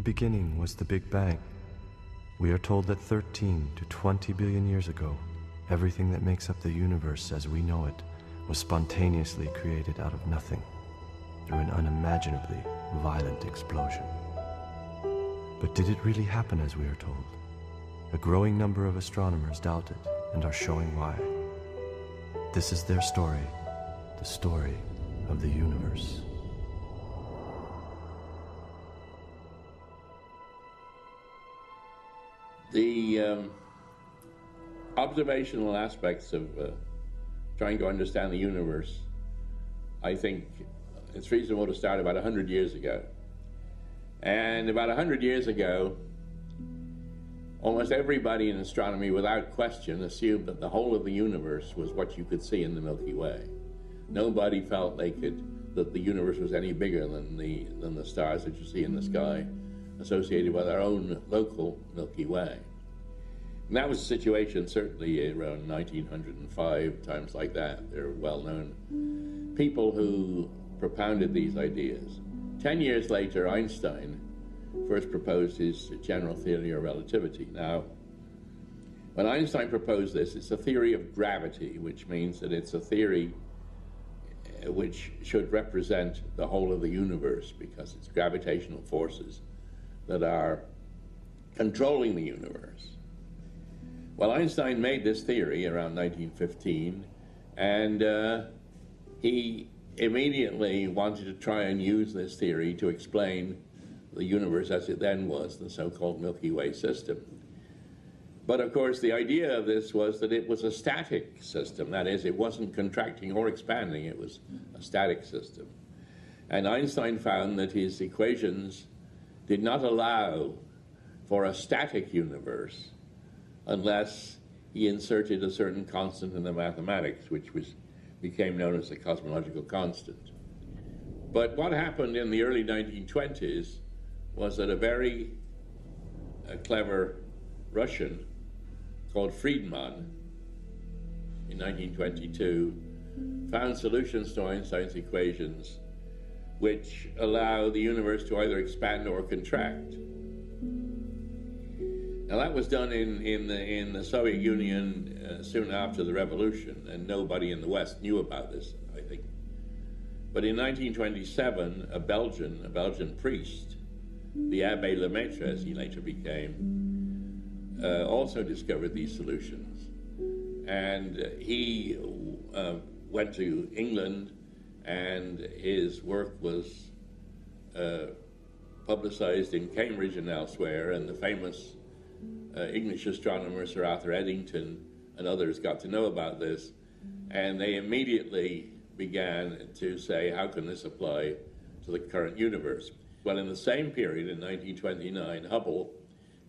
beginning was the Big Bang. We are told that 13 to 20 billion years ago, everything that makes up the universe as we know it was spontaneously created out of nothing through an unimaginably violent explosion. But did it really happen as we are told? A growing number of astronomers doubt it and are showing why. This is their story, the story of the universe. The observational aspects of trying to understand the universe, I think it's reasonable to start about 100 years ago. And about 100 years ago, almost everybody in astronomy, without question, assumed that the whole of the universe was what you could see in the Milky Way. Nobody felt that the universe was any bigger than the stars that you see in the sky, associated with our own local Milky Way. And that was the situation certainly around 1905, times like that. There are well-known people who propounded these ideas. 10 years later, Einstein first proposed his general theory of relativity. Now, when Einstein proposed this, it's a theory of gravity, which means that it's a theory which should represent the whole of the universe, because it's gravitational forces that are controlling the universe. Well, Einstein made this theory around 1915, and he immediately wanted to try and use this theory to explain the universe as it then was, the so-called Milky Way system. But of course, the idea of this was that it was a static system. That is, it wasn't contracting or expanding, it was a static system. And Einstein found that his equations did not allow for a static universe unless he inserted a certain constant in the mathematics, which became known as the cosmological constant. But what happened in the early 1920s was that a very clever Russian called Friedman in 1922 found solutions to Einstein's equations which allow the universe to either expand or contract. Now that was done in the Soviet Union soon after the revolution, and nobody in the West knew about this, I think. But in 1927, a Belgian priest, the Abbé Lemaitre, as he later became, also discovered these solutions. And he went to England, and his work was publicized in Cambridge and elsewhere, and the famous English astronomer Sir Arthur Eddington and others got to know about this, and they immediately began to say, how can this apply to the current universe? Well, in the same period, in 1929, Hubble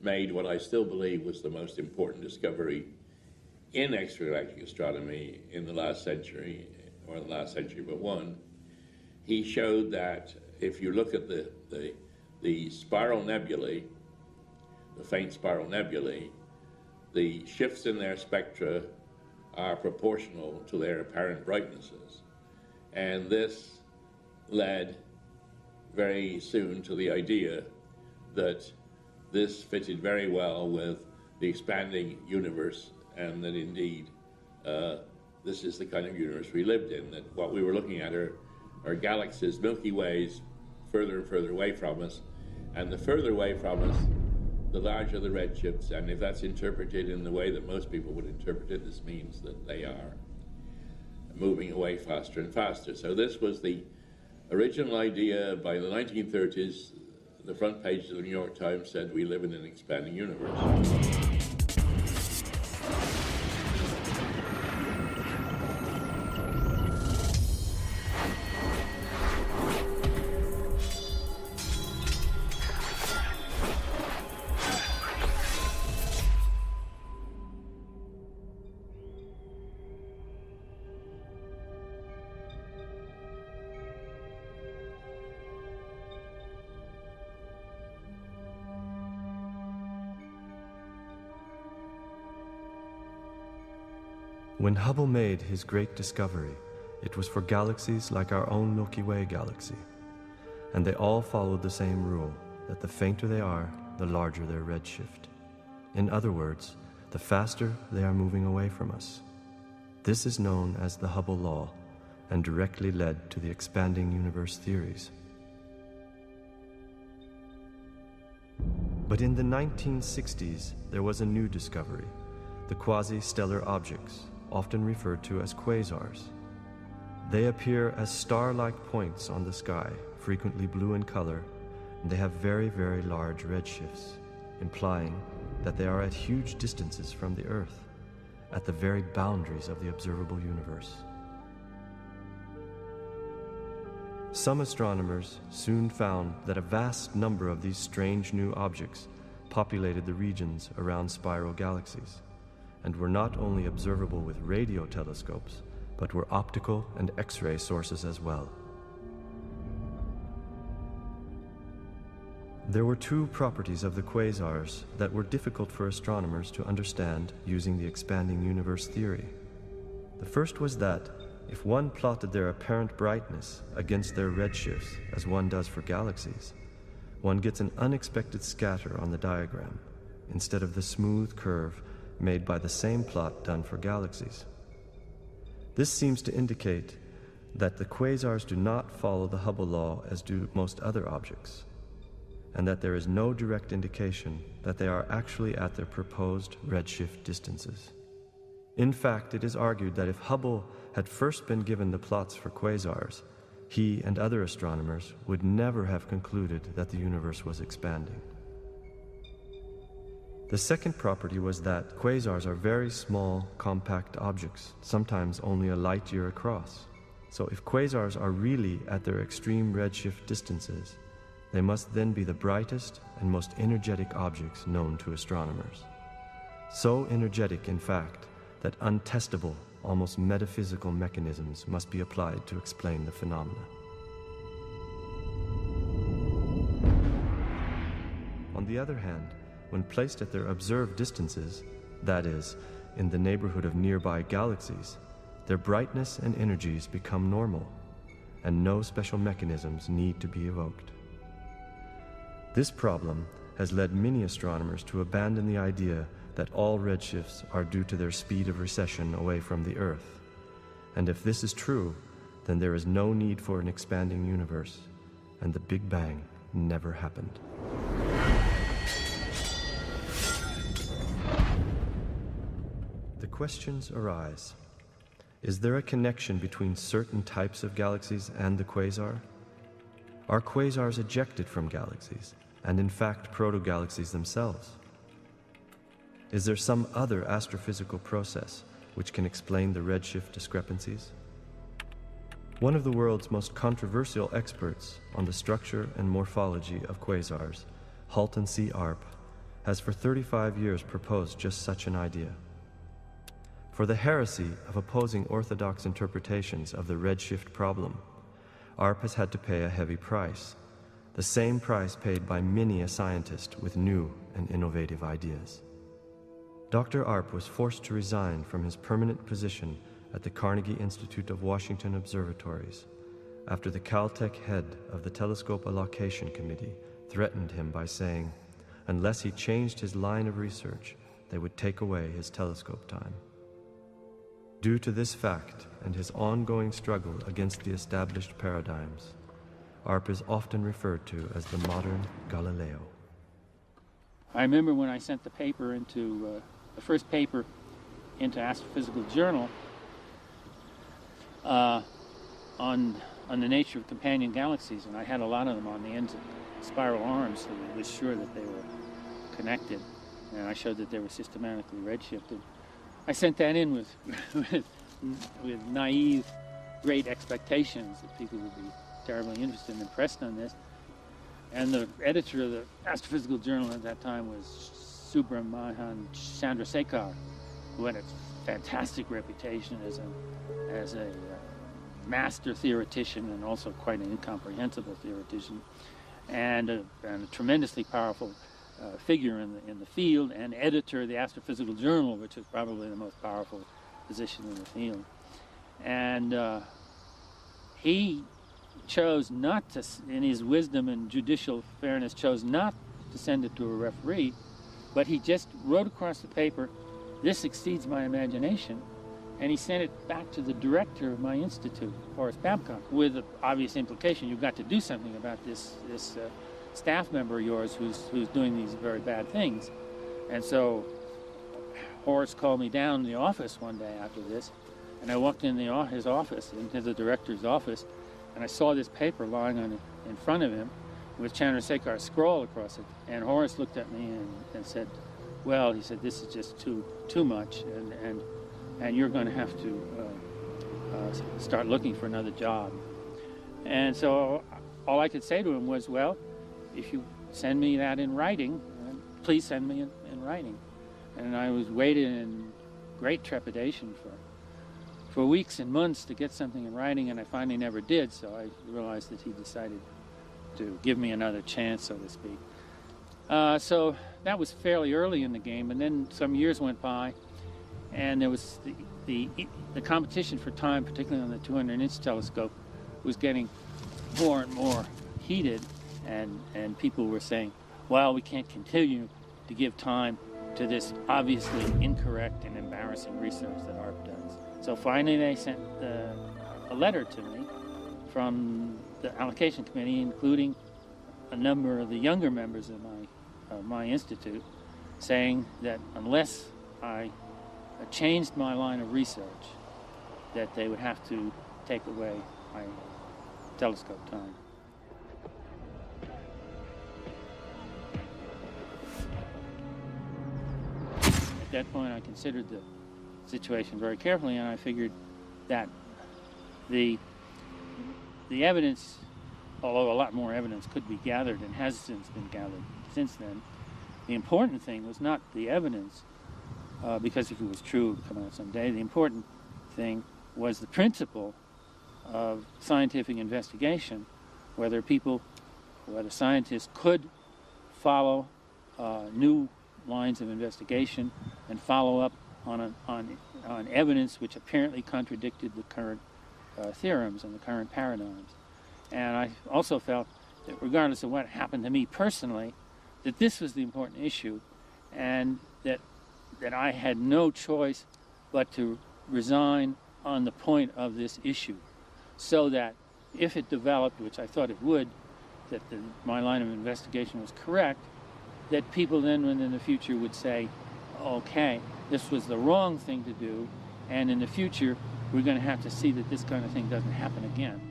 made what I still believe was the most important discovery in extragalactic astronomy in the last century, or the last century but one. He showed that if you look at the spiral nebulae, the faint spiral nebulae, the shifts in their spectra are proportional to their apparent brightnesses. And this led very soon to the idea that this fitted very well with the expanding universe, and that indeed this is the kind of universe we lived in, that what we were looking at are galaxies, Milky Ways, further and further away from us, and the further away from us, the larger the redshifts, and if that's interpreted in the way that most people would interpret it, this means that they are moving away faster and faster. So this was the original idea. By the 1930s, the front page of the New York Times said, we live in an expanding universe. When Hubble made his great discovery, it was for galaxies like our own Milky Way galaxy, and they all followed the same rule. that the fainter they are, the larger their redshift. In other words, the faster they are moving away from us. This is known as the Hubble law and directly led to the expanding universe theories. But in the 1960s, there was a new discovery, the quasi-stellar objects, often referred to as quasars. They appear as star-like points on the sky, frequently blue in color, and they have very, very large redshifts, implying that they are at huge distances from the Earth, at the very boundaries of the observable universe. Some astronomers soon found that a vast number of these strange new objects populated the regions around spiral galaxies, and were not only observable with radio telescopes, but were optical and X-ray sources as well. There were two properties of the quasars that were difficult for astronomers to understand using the expanding universe theory. The first was that if one plotted their apparent brightness against their redshifts, as one does for galaxies, one gets an unexpected scatter on the diagram, instead of the smooth curve made by the same plot done for galaxies. This seems to indicate that the quasars do not follow the Hubble law as do most other objects, and that there is no direct indication that they are actually at their proposed redshift distances. In fact, it is argued that if Hubble had first been given the plots for quasars, he and other astronomers would never have concluded that the universe was expanding. The second property was that quasars are very small, compact objects, sometimes only a light year across. So if quasars are really at their extreme redshift distances, they must then be the brightest and most energetic objects known to astronomers. So energetic, in fact, that untestable, almost metaphysical mechanisms must be applied to explain the phenomena. On the other hand, when placed at their observed distances, that is, in the neighborhood of nearby galaxies, their brightness and energies become normal, and no special mechanisms need to be evoked. This problem has led many astronomers to abandon the idea that all redshifts are due to their speed of recession away from the Earth. And if this is true, then there is no need for an expanding universe, and the Big Bang never happened. The questions arise. Is there a connection between certain types of galaxies and the quasar? Are quasars ejected from galaxies, and in fact proto-galaxies themselves? Is there some other astrophysical process which can explain the redshift discrepancies? One of the world's most controversial experts on the structure and morphology of quasars, Halton C. Arp, has for 35 years proposed just such an idea. For the heresy of opposing orthodox interpretations of the redshift problem, Arp has had to pay a heavy price, the same price paid by many a scientist with new and innovative ideas. Dr. Arp was forced to resign from his permanent position at the Carnegie Institute of Washington Observatories after the Caltech head of the Telescope Allocation Committee threatened him by saying, unless he changed his line of research, they would take away his telescope time. Due to this fact and his ongoing struggle against the established paradigms, Arp is often referred to as the modern Galileo. I remember when I sent the paper into, the first paper into Astrophysical Journal on the nature of companion galaxies, and I had a lot of them on the ends of spiral arms, so I was sure that they were connected, and I showed that they were systematically redshifted. I sent that in with naive, great expectations that people would be terribly interested and impressed on this. And the editor of the Astrophysical Journal at that time was Subrahmanyan Chandrasekhar, who had a fantastic reputation as a master theoretician and also quite an incomprehensible theoretician, and a tremendously powerful figure in the field, and editor of the Astrophysical Journal, which is probably the most powerful position in the field. And he chose not to, in his wisdom and judicial fairness, chose not to send it to a referee, but he just wrote across the paper, "This exceeds my imagination," and he sent it back to the director of my institute, Horace Babcock, with the obvious implication, you've got to do something about this staff member of yours who's doing these very bad things. And so Horace called me down in the office one day after this, and I walked in his office, into the director's office, and I saw this paper lying in front of him with Chandrasekhar's scroll across it. And Horace looked at me and said, "Well," he said, "this is just too much, and you're going to have to start looking for another job." And so all I could say to him was, "Well, if you send me that in writing, please send me in writing." And I was waiting in great trepidation for weeks and months to get something in writing, and I finally never did, so I realized that he decided to give me another chance, so to speak. So that was fairly early in the game, and then some years went by, and there was the competition for time, particularly on the 200-inch telescope, was getting more and more heated, and people were saying, "Well, we can't continue to give time to this obviously incorrect and embarrassing research that ARP does." So finally they sent a letter to me from the allocation committee, including a number of the younger members of my institute, saying that unless I changed my line of research, that they would have to take away my telescope time. At that point, I considered the situation very carefully, and I figured that the evidence, although a lot more evidence could be gathered and has since been gathered since then, the important thing was not the evidence, because if it was true, it would come out someday. The important thing was the principle of scientific investigation, whether scientists could follow new lines of investigation and follow up on evidence which apparently contradicted the current theorems and the current paradigms. And I also felt that regardless of what happened to me personally, that this was the important issue, and that I had no choice but to resign on the point of this issue, so that if it developed, which I thought it would, that my line of investigation was correct, that people then in the future would say, okay, this was the wrong thing to do, and in the future we're going to have to see that this kind of thing doesn't happen again.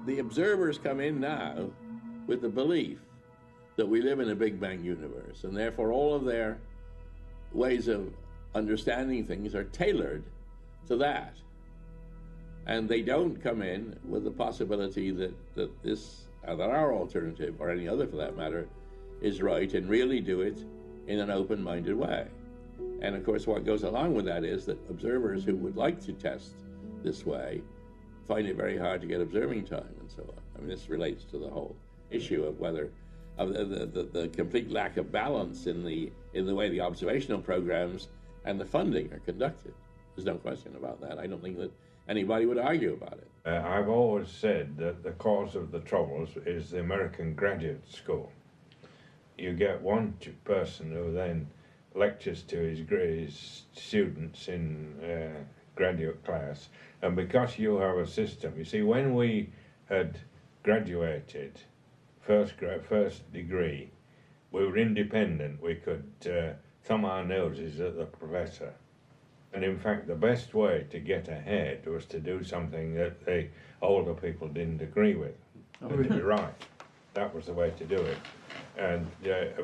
The observers come in now with the belief that we live in a Big Bang universe, and therefore all of their ways of understanding things are tailored to that. And they don't come in with the possibility that our alternative, or any other for that matter, is right, and really do it in an open-minded way. And of course what goes along with that is that observers who would like to test this way find it very hard to get observing time and so on. I mean, this relates to the whole issue of whether the complete lack of balance in the way the observational programs and the funding are conducted. There's no question about that. I don't think that anybody would argue about it. I've always said that the cause of the troubles is the American graduate school. You get one person who then lectures to his students in graduate class, and because you have a system, you see, when we had graduated first degree, we were independent. We could thumb our noses at the professor, and in fact the best way to get ahead was to do something that the older people didn't agree with. You're right, that was the way to do it. And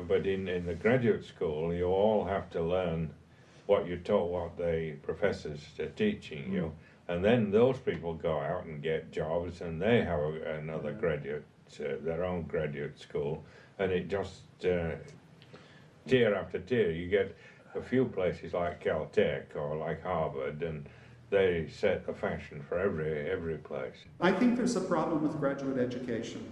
but in the graduate school, you all have to learn what you're taught, what the professors are teaching you, and then those people go out and get jobs, and they have another graduate, their own graduate school, and it just tier after tier. You get a few places like Caltech or like Harvard, and they set the fashion for every place. I think there's a problem with graduate education.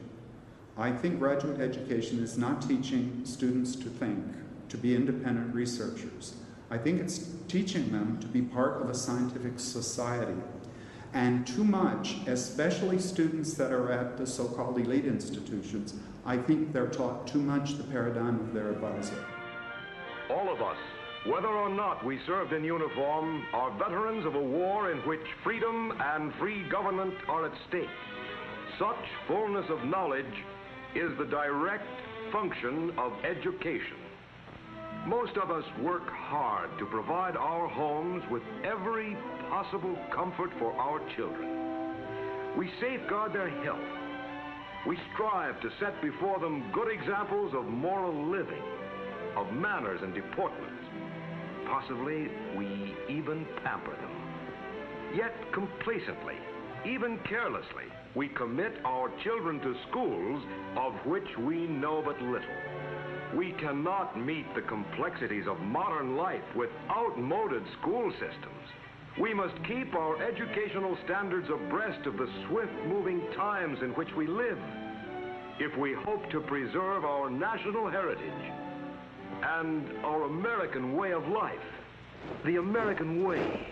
I think graduate education is not teaching students to think, to be independent researchers. I think it's teaching them to be part of a scientific society. And too much, especially students that are at the so-called elite institutions, I think they're taught too much the paradigm of their advisor. All of us, whether or not we served in uniform, are veterans of a war in which freedom and free government are at stake. Such fullness of knowledge is the direct function of education. Most of us work hard to provide our homes with every possible comfort for our children. We safeguard their health. We strive to set before them good examples of moral living, of manners and deportment. Possibly, we even pamper them. Yet complacently, even carelessly, we commit our children to schools of which we know but little. We cannot meet the complexities of modern life with outmoded school systems. We must keep our educational standards abreast of the swift-moving times in which we live, if we hope to preserve our national heritage and our American way of life, the American way.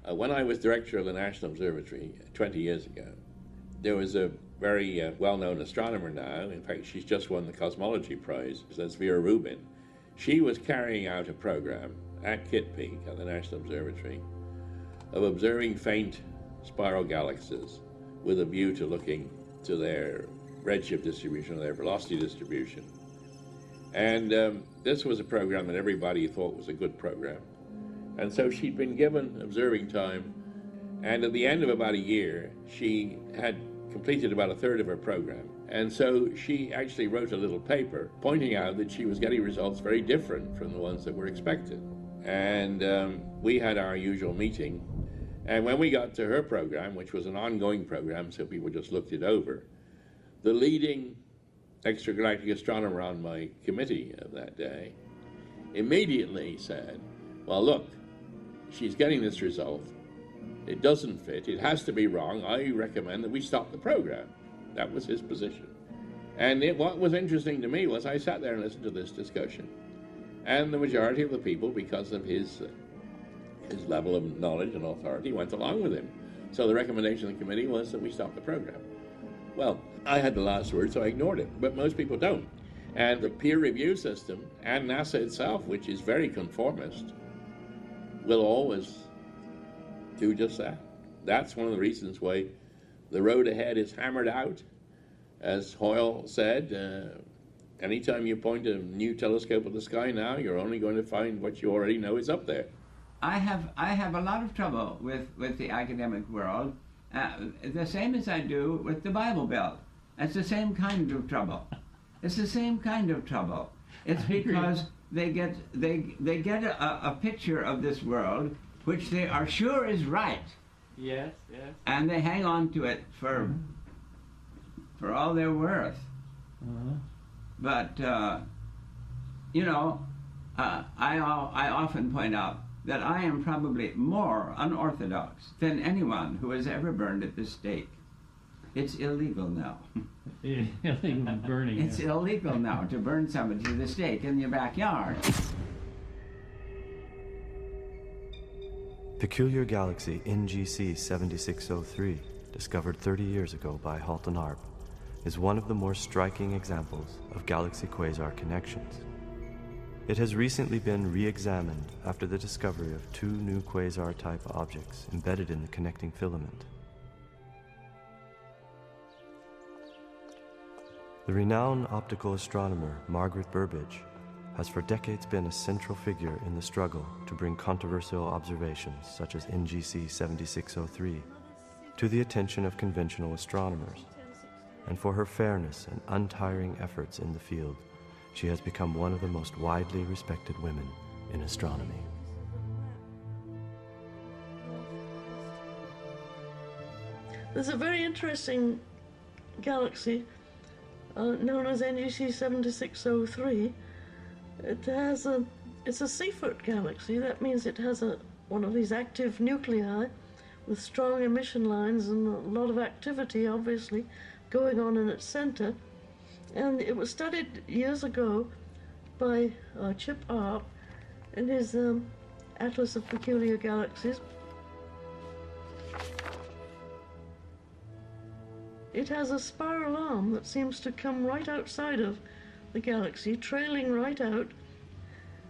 When I was director of the National Observatory 20 years ago, there was a very well-known astronomer now. In fact, she's just won the Cosmology Prize. That's Vera Rubin. She was carrying out a program at Kitt Peak at the National Observatory of observing faint spiral galaxies with a view to looking to their redshift distribution, their velocity distribution. And this was a program that everybody thought was a good program. And so she'd been given observing time, and at the end of about a year, she had completed about a third of her program. And so she actually wrote a little paper pointing out that she was getting results very different from the ones that were expected. And we had our usual meeting. And when we got to her program, which was an ongoing program, so people just looked it over, the leading extragalactic astronomer on my committee of that day immediately said, well, look, she's getting this result. It doesn't fit. It has to be wrong. I recommend that we stop the program. That was his position. And what was interesting to me was I sat there and listened to this discussion. And the majority of the people, because of his level of knowledge and authority, went along with him. So the recommendation of the committee was that we stop the program. Well, I had the last word, so I ignored it. But most people don't. And the peer review system and NASA itself, which is very conformist, will always do just that. That's one of the reasons why the road ahead is hammered out. As Hoyle said, anytime you point a new telescope at the sky now, you're only going to find what you already know is up there. I have a lot of trouble with the academic world, the same as I do with the Bible Belt. It's the same kind of trouble. It's the same kind of trouble. It's because they get a picture of this world which they are sure is right. Yes, yes. And they hang on to it for all they're worth. But you know, I often point out that I am probably more unorthodox than anyone who has ever burned at the stake. It's illegal now. Illegal burning. It's illegal now to burn somebody to the stake in your backyard. Peculiar galaxy NGC 7603, discovered 30 years ago by Halton Arp, is one of the more striking examples of galaxy-quasar connections. It has recently been re-examined after the discovery of 2 new quasar-type objects embedded in the connecting filament. The renowned optical astronomer Margaret Burbidge has for decades been a central figure in the struggle to bring controversial observations such as NGC 7603 to the attention of conventional astronomers. And for her fairness and untiring efforts in the field, she has become one of the most widely respected women in astronomy. There's a very interesting galaxy known as NGC 7603. It's a Seyfert galaxy. That means it has one of these active nuclei with strong emission lines and a lot of activity, obviously, going on in its center. And it was studied years ago by Chip Arp in his Atlas of Peculiar Galaxies. It has a spiral arm that seems to come right outside of the galaxy, trailing right out,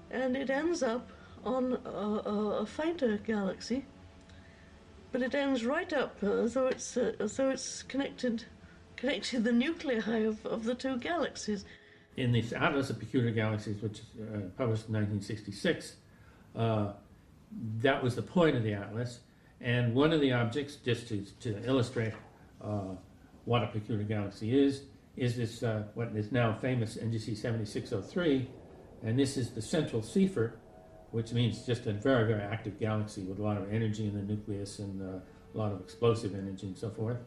and it ends up on a fainter galaxy, but it ends right up as though it's connected the nuclei of the two galaxies. In this Atlas of Peculiar Galaxies, which is published in 1966, that was the point of the atlas, and one of the objects, just to illustrate what a peculiar galaxy is this what is now famous NGC 7603, and this is the central Seyfert, which means just a very, very active galaxy with a lot of energy in the nucleus and a lot of explosive energy and so forth.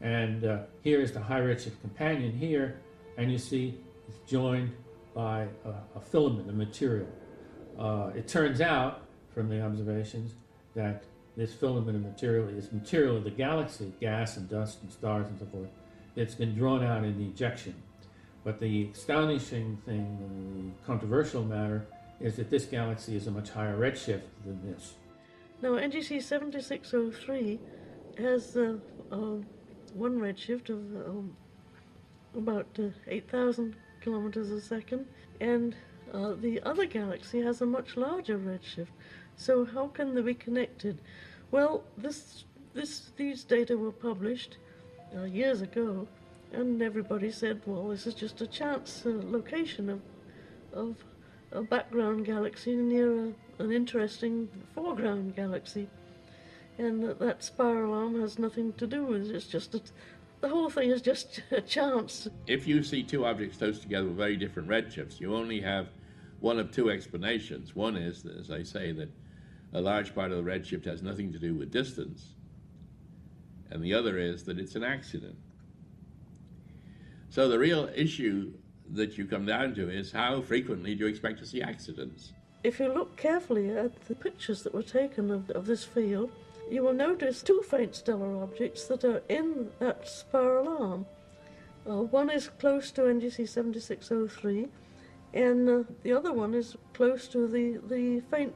And here is the high redshift companion here, and you see it's joined by a filament, a material. It turns out from the observations that this filament of material is material of the galaxy, gas and dust and stars and so forth. It's been drawn out in the ejection. But the astonishing thing, the controversial matter, is that this galaxy is a much higher redshift than this. Now, NGC 7603 has one redshift of about 8,000 kilometers a second, and the other galaxy has a much larger redshift. So how can they be connected? Well, these data were published years ago, and everybody said, well, this is just a chance location of a background galaxy near an interesting foreground galaxy, and that spiral arm has nothing to do with it. It's just the whole thing is just a chance. If you see two objects close together with very different redshifts, you only have one of two explanations. One is, as I say, that a large part of the redshift has nothing to do with distance, and the other is that it's an accident. So the real issue that you come down to is how frequently do you expect to see accidents? If you look carefully at the pictures that were taken of this field, you will notice two faint stellar objects that are in that spiral arm. One is close to NGC 7603, and the other one is close to the faint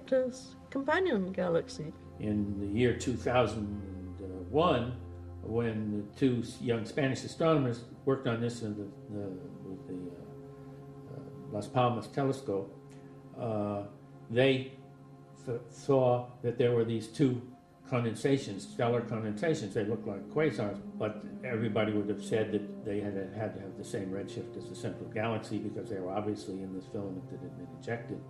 companion galaxy. In the year 2001, when the two young Spanish astronomers worked on this with the Las Palmas telescope, they saw that there were these two condensations, stellar condensations. They looked like quasars, but everybody would have said that they had to have the same redshift as the central galaxy because they were obviously in this filament that had been ejected.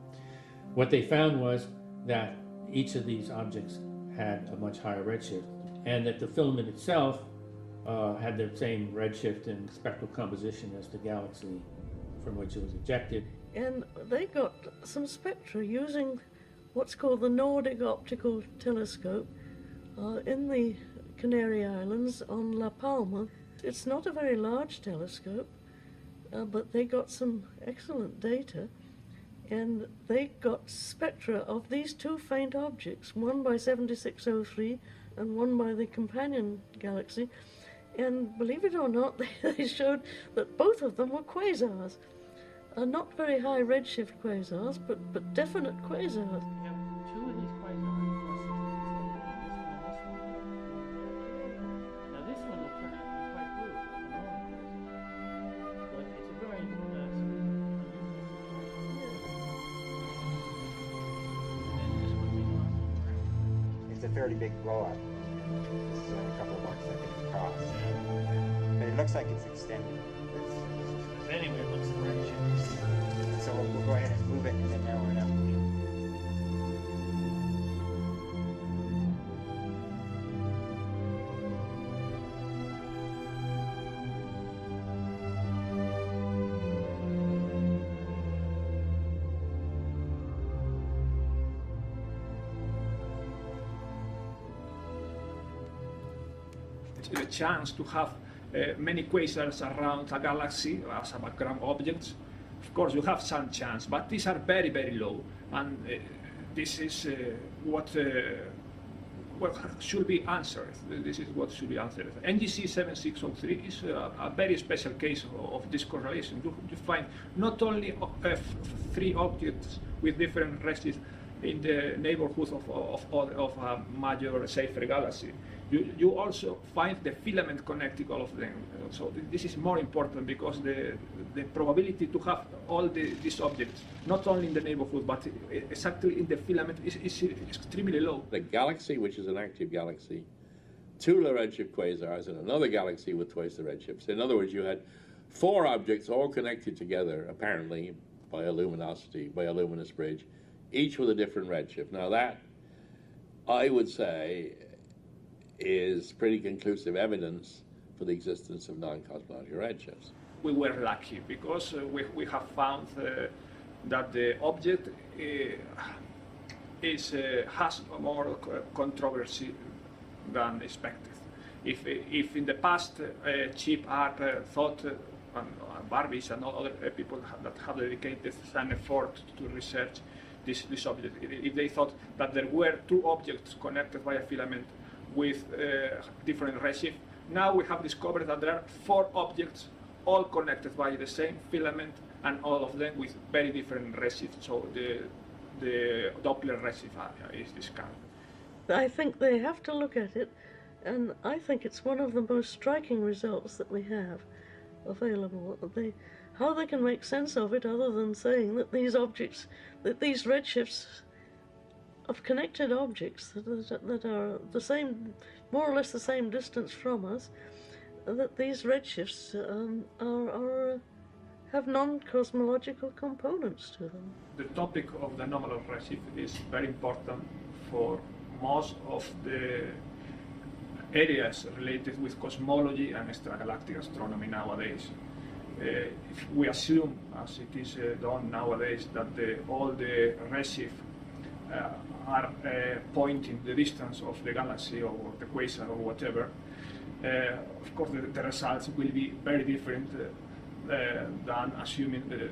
What they found was that each of these objects had a much higher redshift, and that the filament itself had the same redshift and spectral composition as the galaxy from which it was ejected. And they got some spectra using what's called the Nordic Optical Telescope in the Canary Islands on La Palma. It's not a very large telescope, but they got some excellent data, and they got spectra of these two faint objects, one by 7603 and one by the companion galaxy, and believe it or not, they showed that both of them were quasars. Not very high redshift quasars, but definite quasars. We have two of these quasars. Now this one will turn out to be quite blue, but it's a very It's a fairly big blow-up. This is a couple of marks I think across. But it looks like it's extended. Anyway, it looks right. So we'll go ahead and move it and then narrow it up. The chance to have many quasars around a galaxy as a background objects. Of course, you have some chance, but these are very, very low, and this is what should be answered. This is what should be answered. NGC 7603 is a very special case of this correlation. You find not only 3 objects with different redshifts in the neighborhood of a major safer galaxy. You also find the filament connecting all of them. So this is more important because the probability to have all these objects, not only in the neighborhood, but exactly in the filament is extremely low. The galaxy, which is an active galaxy, 2 low redshift quasars, and another galaxy with twice the redshifts. In other words, you had 4 objects all connected together, apparently, by a luminosity, by a luminous bridge, each with a different redshift. Now that, I would say, is pretty conclusive evidence for the existence of non-cosmological redshifts. We were lucky because we have found that the object has more controversy than expected. If in the past Chip Art thought, and Barbies and other people that have dedicated some effort to research this object, if they thought that there were 2 objects connected by a filament with different redshift, now we have discovered that there are 4 objects all connected by the same filament and all of them with very different redshifts. So the Doppler redshift area is discovered. I think they have to look at it, and I think it's one of the most striking results that we have available. How they can make sense of it other than saying that these objects, that these redshifts of connected objects that are the same, more or less the same distance from us, that these redshifts have non-cosmological components to them. The topic of the anomalous redshift is very important for most of the areas related with cosmology and extragalactic astronomy nowadays. If we assume, as it is done nowadays, that all the redshifts are pointing the distance of the galaxy or the quasar or whatever, of course the results will be very different than assuming the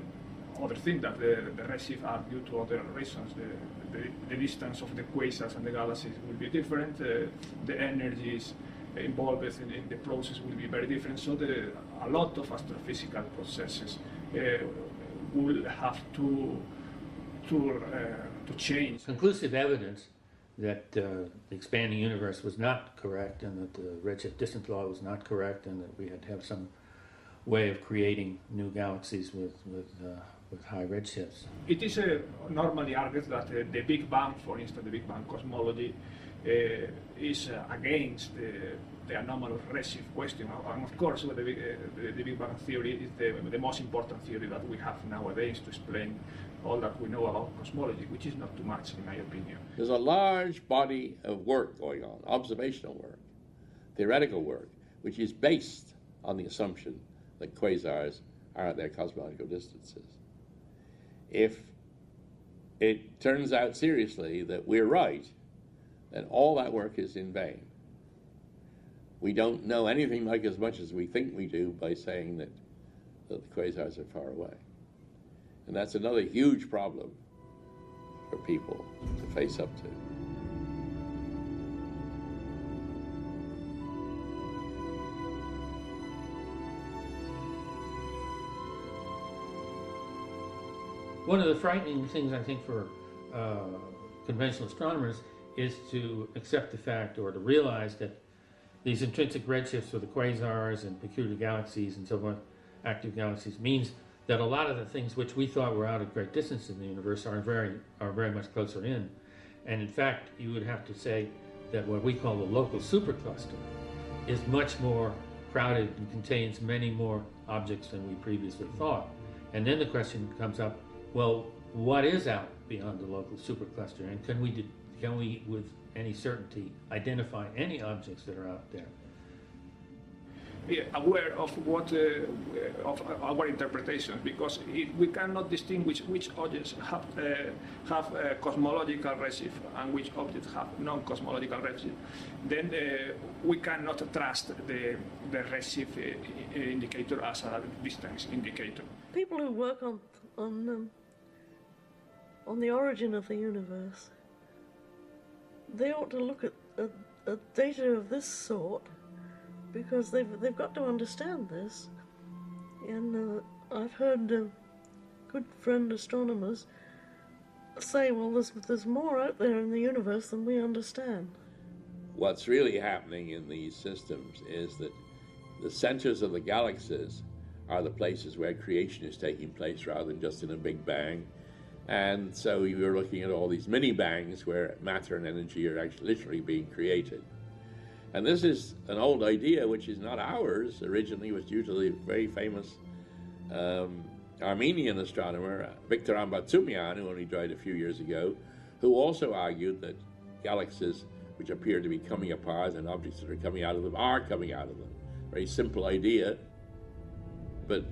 other thing, that the redshifts are due to other reasons. The distance of the quasars and the galaxies will be different, the energies involved in the process will be very different, so a lot of astrophysical processes will have to change. Conclusive evidence that the expanding universe was not correct, and that the redshift distance law was not correct, and that we had to have some way of creating new galaxies with high redshifts. It is normally argued that the Big Bang, for instance, the Big Bang cosmology, is against the anomalous redshift question. And of course, the Big Bang theory is the most important theory that we have nowadays to explain all that we know about cosmology, which is not too much, in my opinion. There's a large body of work going on, observational work, theoretical work, which is based on the assumption that quasars are at their cosmological distances. If it turns out seriously that we're right, then all that work is in vain. We don't know anything like as much as we think we do by saying that the quasars are far away. And that's another huge problem for people to face up to. One of the frightening things, I think, for conventional astronomers is to accept the fact, or to realize that these intrinsic redshifts for the quasars and peculiar galaxies and so forth, active galaxies, means that a lot of the things which we thought were out at great distance in the universe are very much closer in. And in fact, you would have to say that what we call the local supercluster is much more crowded and contains many more objects than we previously thought. And then the question comes up, well, what is out beyond the local supercluster, and can we with any certainty identify any objects that are out there? Aware of what of our interpretations, because we cannot distinguish which objects have cosmological redshift and which objects have non-cosmological redshift, then we cannot trust the redshift indicator as a distance indicator. People who work on the origin of the universe, they ought to look at data of this sort, because they've got to understand this. And I've heard good friend astronomers say, well, there's more out there in the universe than we understand. What's really happening in these systems is that the centers of the galaxies are the places where creation is taking place rather than just in a big bang. And so you're looking at all these mini bangs where matter and energy are actually literally being created. And this is an old idea which is not ours. Originally, it was due to the very famous Armenian astronomer Victor Ambatsumian, who only died a few years ago, who also argued that galaxies which appear to be coming apart and objects that are coming out of them are coming out of them. Very simple idea, but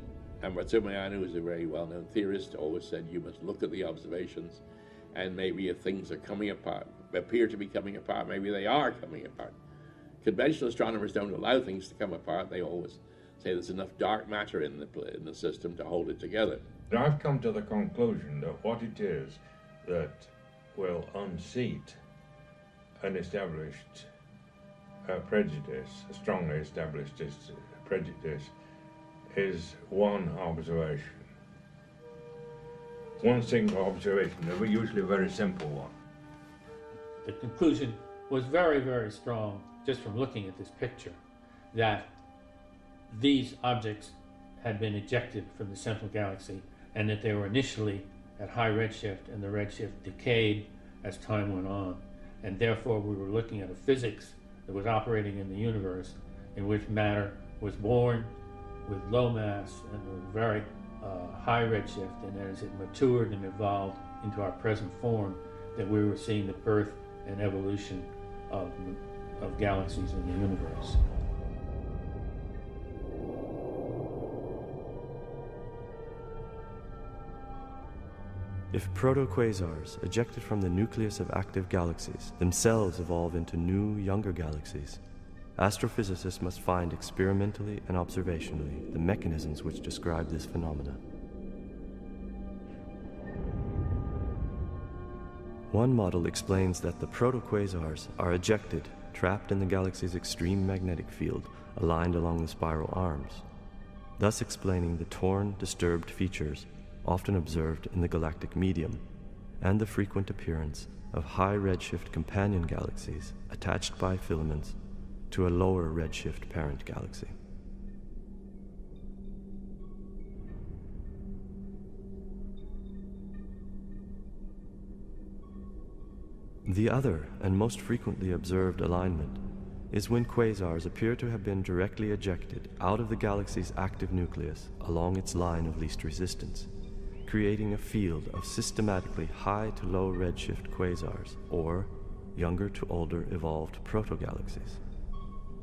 Ambatsumian, who was a very well-known theorist, always said you must look at the observations, and maybe if things are coming apart, appear to be coming apart, maybe they are coming apart. Conventional astronomers don't allow things to come apart. They always say there's enough dark matter in the system to hold it together. I've come to the conclusion that what it is that will unseat an established prejudice, a strongly established prejudice, is one observation. One single observation, usually a very simple one. The conclusion was very, very strong just from looking at this picture, that these objects had been ejected from the central galaxy and that they were initially at high redshift, and the redshift decayed as time went on. And therefore we were looking at a physics that was operating in the universe in which matter was born with low mass and with very high redshift, and as it matured and evolved into our present form, that we were seeing the birth and evolution of galaxies in the universe. If protoquasars ejected from the nucleus of active galaxies themselves evolve into new, younger galaxies, astrophysicists must find experimentally and observationally the mechanisms which describe this phenomena. One model explains that the protoquasars are ejected, trapped in the galaxy's extreme magnetic field, aligned along the spiral arms, thus explaining the torn, disturbed features often observed in the galactic medium, and the frequent appearance of high redshift companion galaxies attached by filaments to a lower redshift parent galaxy. The other and most frequently observed alignment is when quasars appear to have been directly ejected out of the galaxy's active nucleus along its line of least resistance, creating a field of systematically high to low redshift quasars, or younger to older evolved protogalaxies.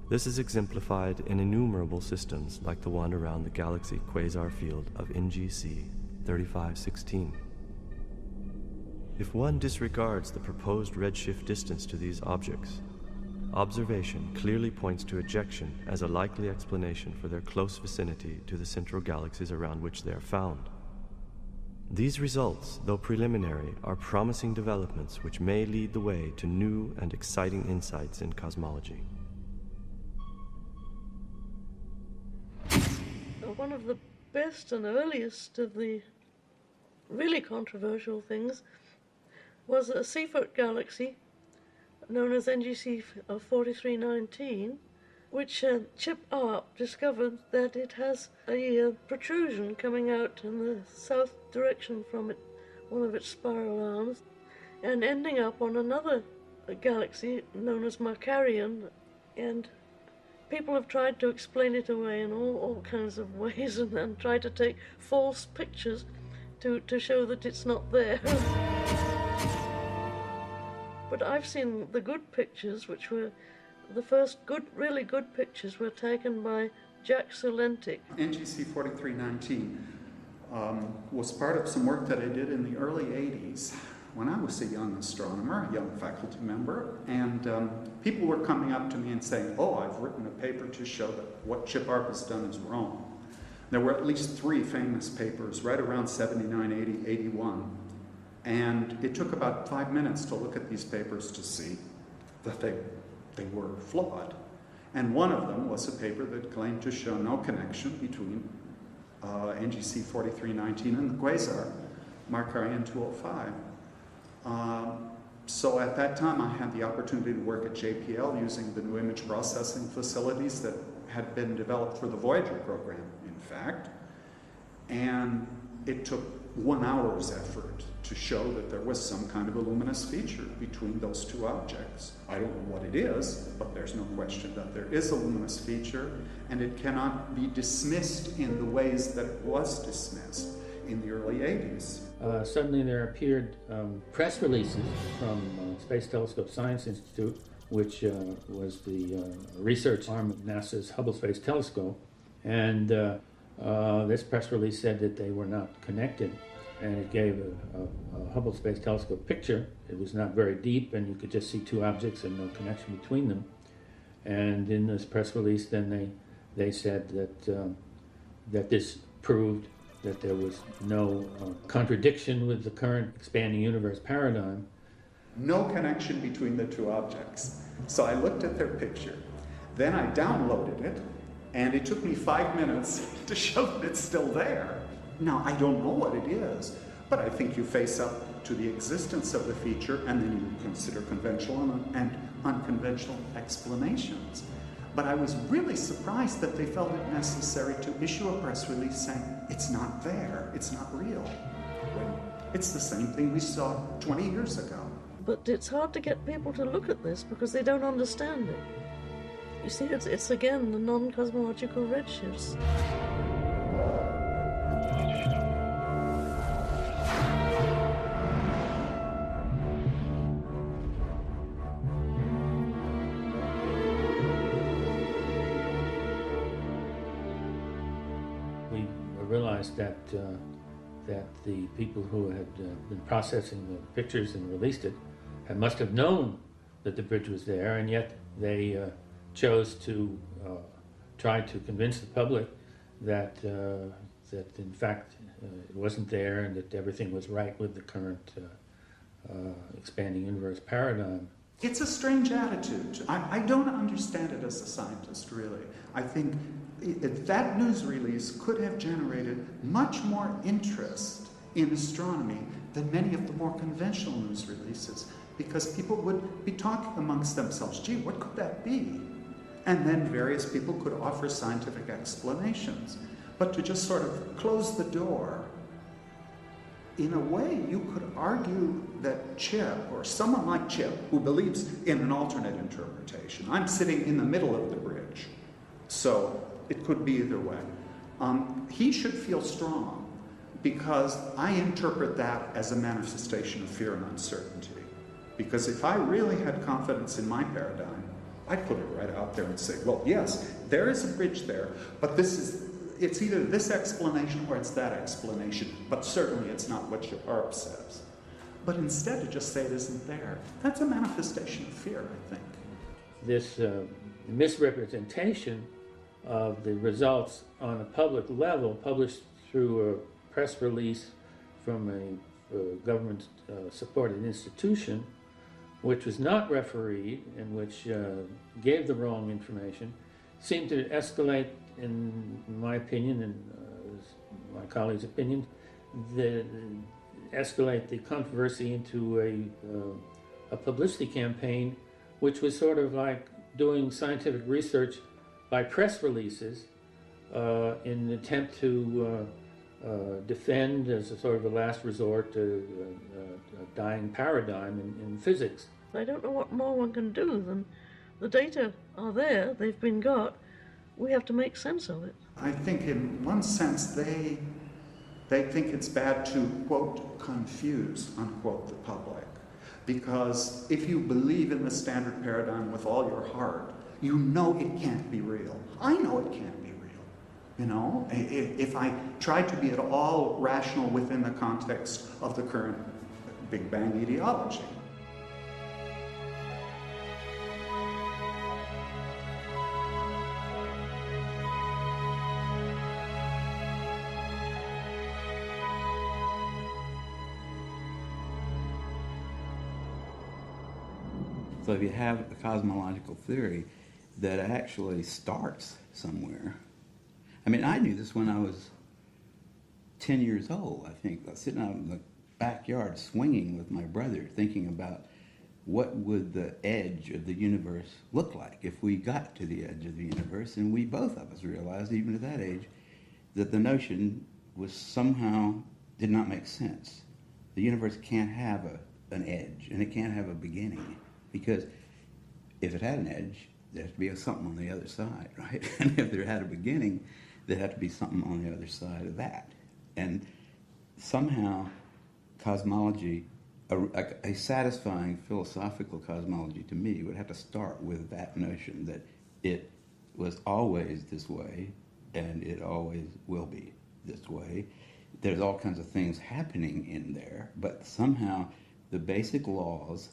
This is exemplified in innumerable systems like the one around the galaxy quasar field of NGC 3516. If one disregards the proposed redshift distance to these objects, observation clearly points to ejection as a likely explanation for their close vicinity to the central galaxies around which they are found. These results, though preliminary, are promising developments which may lead the way to new and exciting insights in cosmology. One of the best and earliest of the really controversial things was a Seafoot galaxy known as NGC 4319, which Chip Arp discovered that it has a protrusion coming out in the south direction from one of its spiral arms, and ending up on another galaxy known as Markarian. And people have tried to explain it away in all kinds of ways, and then tried to take false pictures to show that it's not there. But I've seen the good pictures, which were the first really good pictures were taken by Jack Sulentic. NGC 4319 was part of some work that I did in the early 80s when I was a young astronomer, a young faculty member, and people were coming up to me and saying, oh, I've written a paper to show that what Chip Arp has done is wrong. There were at least 3 famous papers right around 79, 80, 81, and it took about 5 minutes to look at these papers to see that they they were flawed. And one of them was a paper that claimed to show no connection between NGC 4319 and the quasar Markarian 205. So at that time, I had the opportunity to work at JPL using the new image processing facilities that had been developed for the Voyager program, in fact. And it took 1 hour's effort to show that there was some kind of a luminous feature between those two objects. I don't know what it is, but there's no question that there is a luminous feature, and it cannot be dismissed in the ways that it was dismissed in the early 80s. Suddenly there appeared press releases from Space Telescope Science Institute, which was the research arm of NASA's Hubble Space Telescope. And this press release said that they were not connected, and it gave a Hubble Space Telescope picture. It was not very deep, and you could just see two objects and no connection between them. And in this press release, then they said that this proved that there was no contradiction with the current expanding universe paradigm. No connection between the two objects. So I looked at their picture, then I downloaded it, and it took me 5 minutes to show that it's still there. Now, I don't know what it is, but I think you face up to the existence of the feature, and then you consider conventional and unconventional explanations. But I was really surprised that they felt it necessary to issue a press release saying, it's not there, it's not real. When it's the same thing we saw 20 years ago. But it's hard to get people to look at this because they don't understand it. You see, it's again the non-cosmological redshifts. We realized that the people who had been processing the pictures and released it must have known that the bridge was there, and yet they chose to try to convince the public that in fact it wasn't there and that everything was right with the current expanding universe paradigm. It's a strange attitude. I don't understand it as a scientist, really. I think that news release could have generated much more interest in astronomy than many of the more conventional news releases, because people would be talking amongst themselves, gee, what could that be? And then various people could offer scientific explanations. But to just sort of close the door, in a way, you could argue that Chip, or someone like Chip, who believes in an alternate interpretation, I'm sitting in the middle of the bridge, so it could be either way. He should feel strong, because I interpret that as a manifestation of fear and uncertainty. Because if I really had confidence in my paradigm, I'd put it right out there and say, well, yes, there is a bridge there, but it's either this explanation or it's that explanation, but certainly it's not what Shapar says. But instead to just say it isn't there, that's a manifestation of fear, I think. This misrepresentation of the results on a public level, published through a press release from a government-supported institution, which was not refereed and which gave the wrong information, seemed to escalate, in my opinion and my colleagues' opinion, escalate the controversy into a publicity campaign, which was sort of like doing scientific research by press releases in an attempt to defend, as a sort of a last resort, a dying paradigm in physics. I don't know what more one can do than the data are there, they've been got, we have to make sense of it. I think in one sense they think it's bad to, quote, confuse, unquote, the public. Because if you believe in the standard paradigm with all your heart, you know it can't be real. I know it can't be real. You know, if I try to be at all rational within the context of the current Big Bang ideology. So if you have a cosmological theory that actually starts somewhere. I mean, I knew this when I was 10 years old, I think. I was sitting out in the backyard swinging with my brother, thinking about what would the edge of the universe look like if we got to the edge of the universe. And we both of us realized, even at that age, that the notion was somehow did not make sense. The universe can't have an edge, and it can't have a beginning, because if it had an edge, there has to be something on the other side, right? And if there had a beginning, there had to be something on the other side of that. And somehow cosmology, a satisfying philosophical cosmology to me would have to start with that notion that it was always this way and it always will be this way. There's all kinds of things happening in there, but somehow the basic laws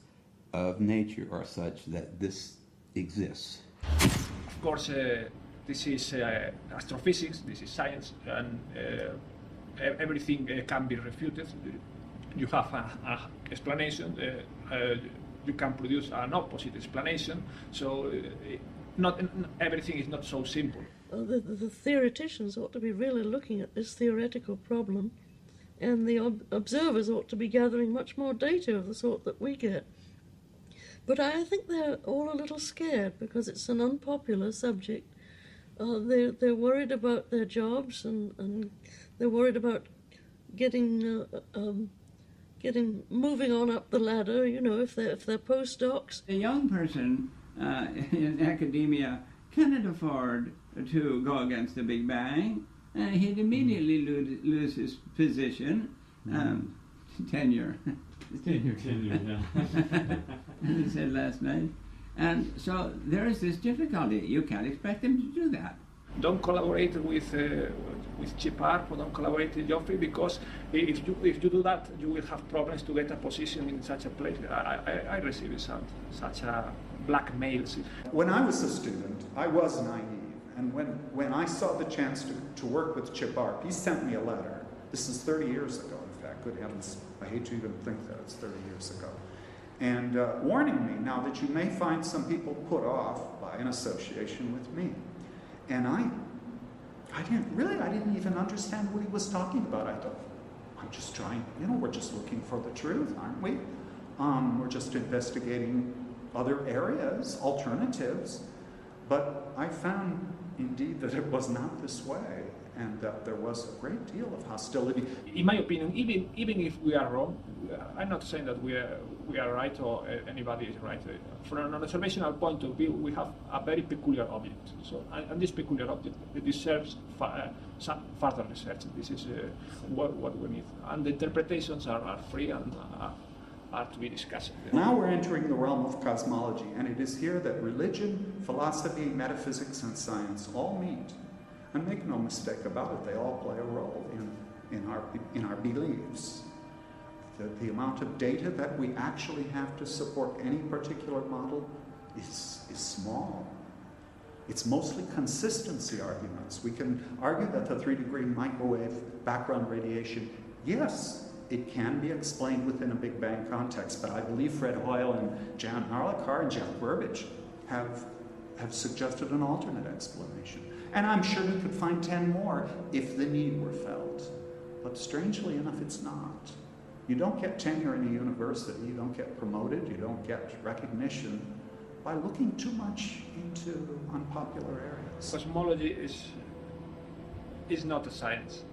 of nature are such that this exists. Of course, this is astrophysics, this is science, and everything can be refuted. You have an explanation, you can produce an opposite explanation, so not everything is not so simple. The theoreticians ought to be really looking at this theoretical problem, and the observers ought to be gathering much more data of the sort that we get. But I think they're all a little scared because it's an unpopular subject. They're worried about their jobs, and they're worried about getting moving on up the ladder. You know, if they're postdocs. A young person in academia cannot afford to go against the Big Bang. He'd immediately lose his position, tenure. Tenure, yeah. As I said last night. And so there is this difficulty. You can't expect him to do that. Don't collaborate with Chip Arp, or don't collaborate with Geoffrey, because if you do that, you will have problems to get a position in such a place. I received such a blackmail. When I was a student, I was naive. And when I saw the chance to work with Chip Arp, he sent me a letter. This is 30 years ago, in fact. Good heavens, I hate to even think that it's 30 years ago. And warning me now that you may find some people put off by an association with me. And I didn't even understand what he was talking about. I thought, I'm just trying, we're just looking for the truth, aren't we? We're just investigating other areas, alternatives. But I found, indeed, that it was not this way, and that there was a great deal of hostility. In my opinion, even if we are wrong, I'm not saying that we are right or anybody is right. From an observational point of view, we have a very peculiar object. So, and this peculiar object deserves some further research. This is what we need. And the interpretations are free and are to be discussed. Now we're entering the realm of cosmology, and it is here that religion, philosophy, metaphysics, and science all meet. And make no mistake about it, they all play a role in our beliefs. The amount of data that we actually have to support any particular model is small. It's mostly consistency arguments. We can argue that the 3-degree microwave background radiation, yes, it can be explained within a Big Bang context, but I believe Fred Hoyle and Jan Harlekar and Jack Burbidge have suggested an alternate explanation. And I'm sure we could find 10 more if the need were felt. But strangely enough, it's not. You don't get tenure in a university, you don't get promoted, you don't get recognition by looking too much into unpopular areas. Cosmology is not a science.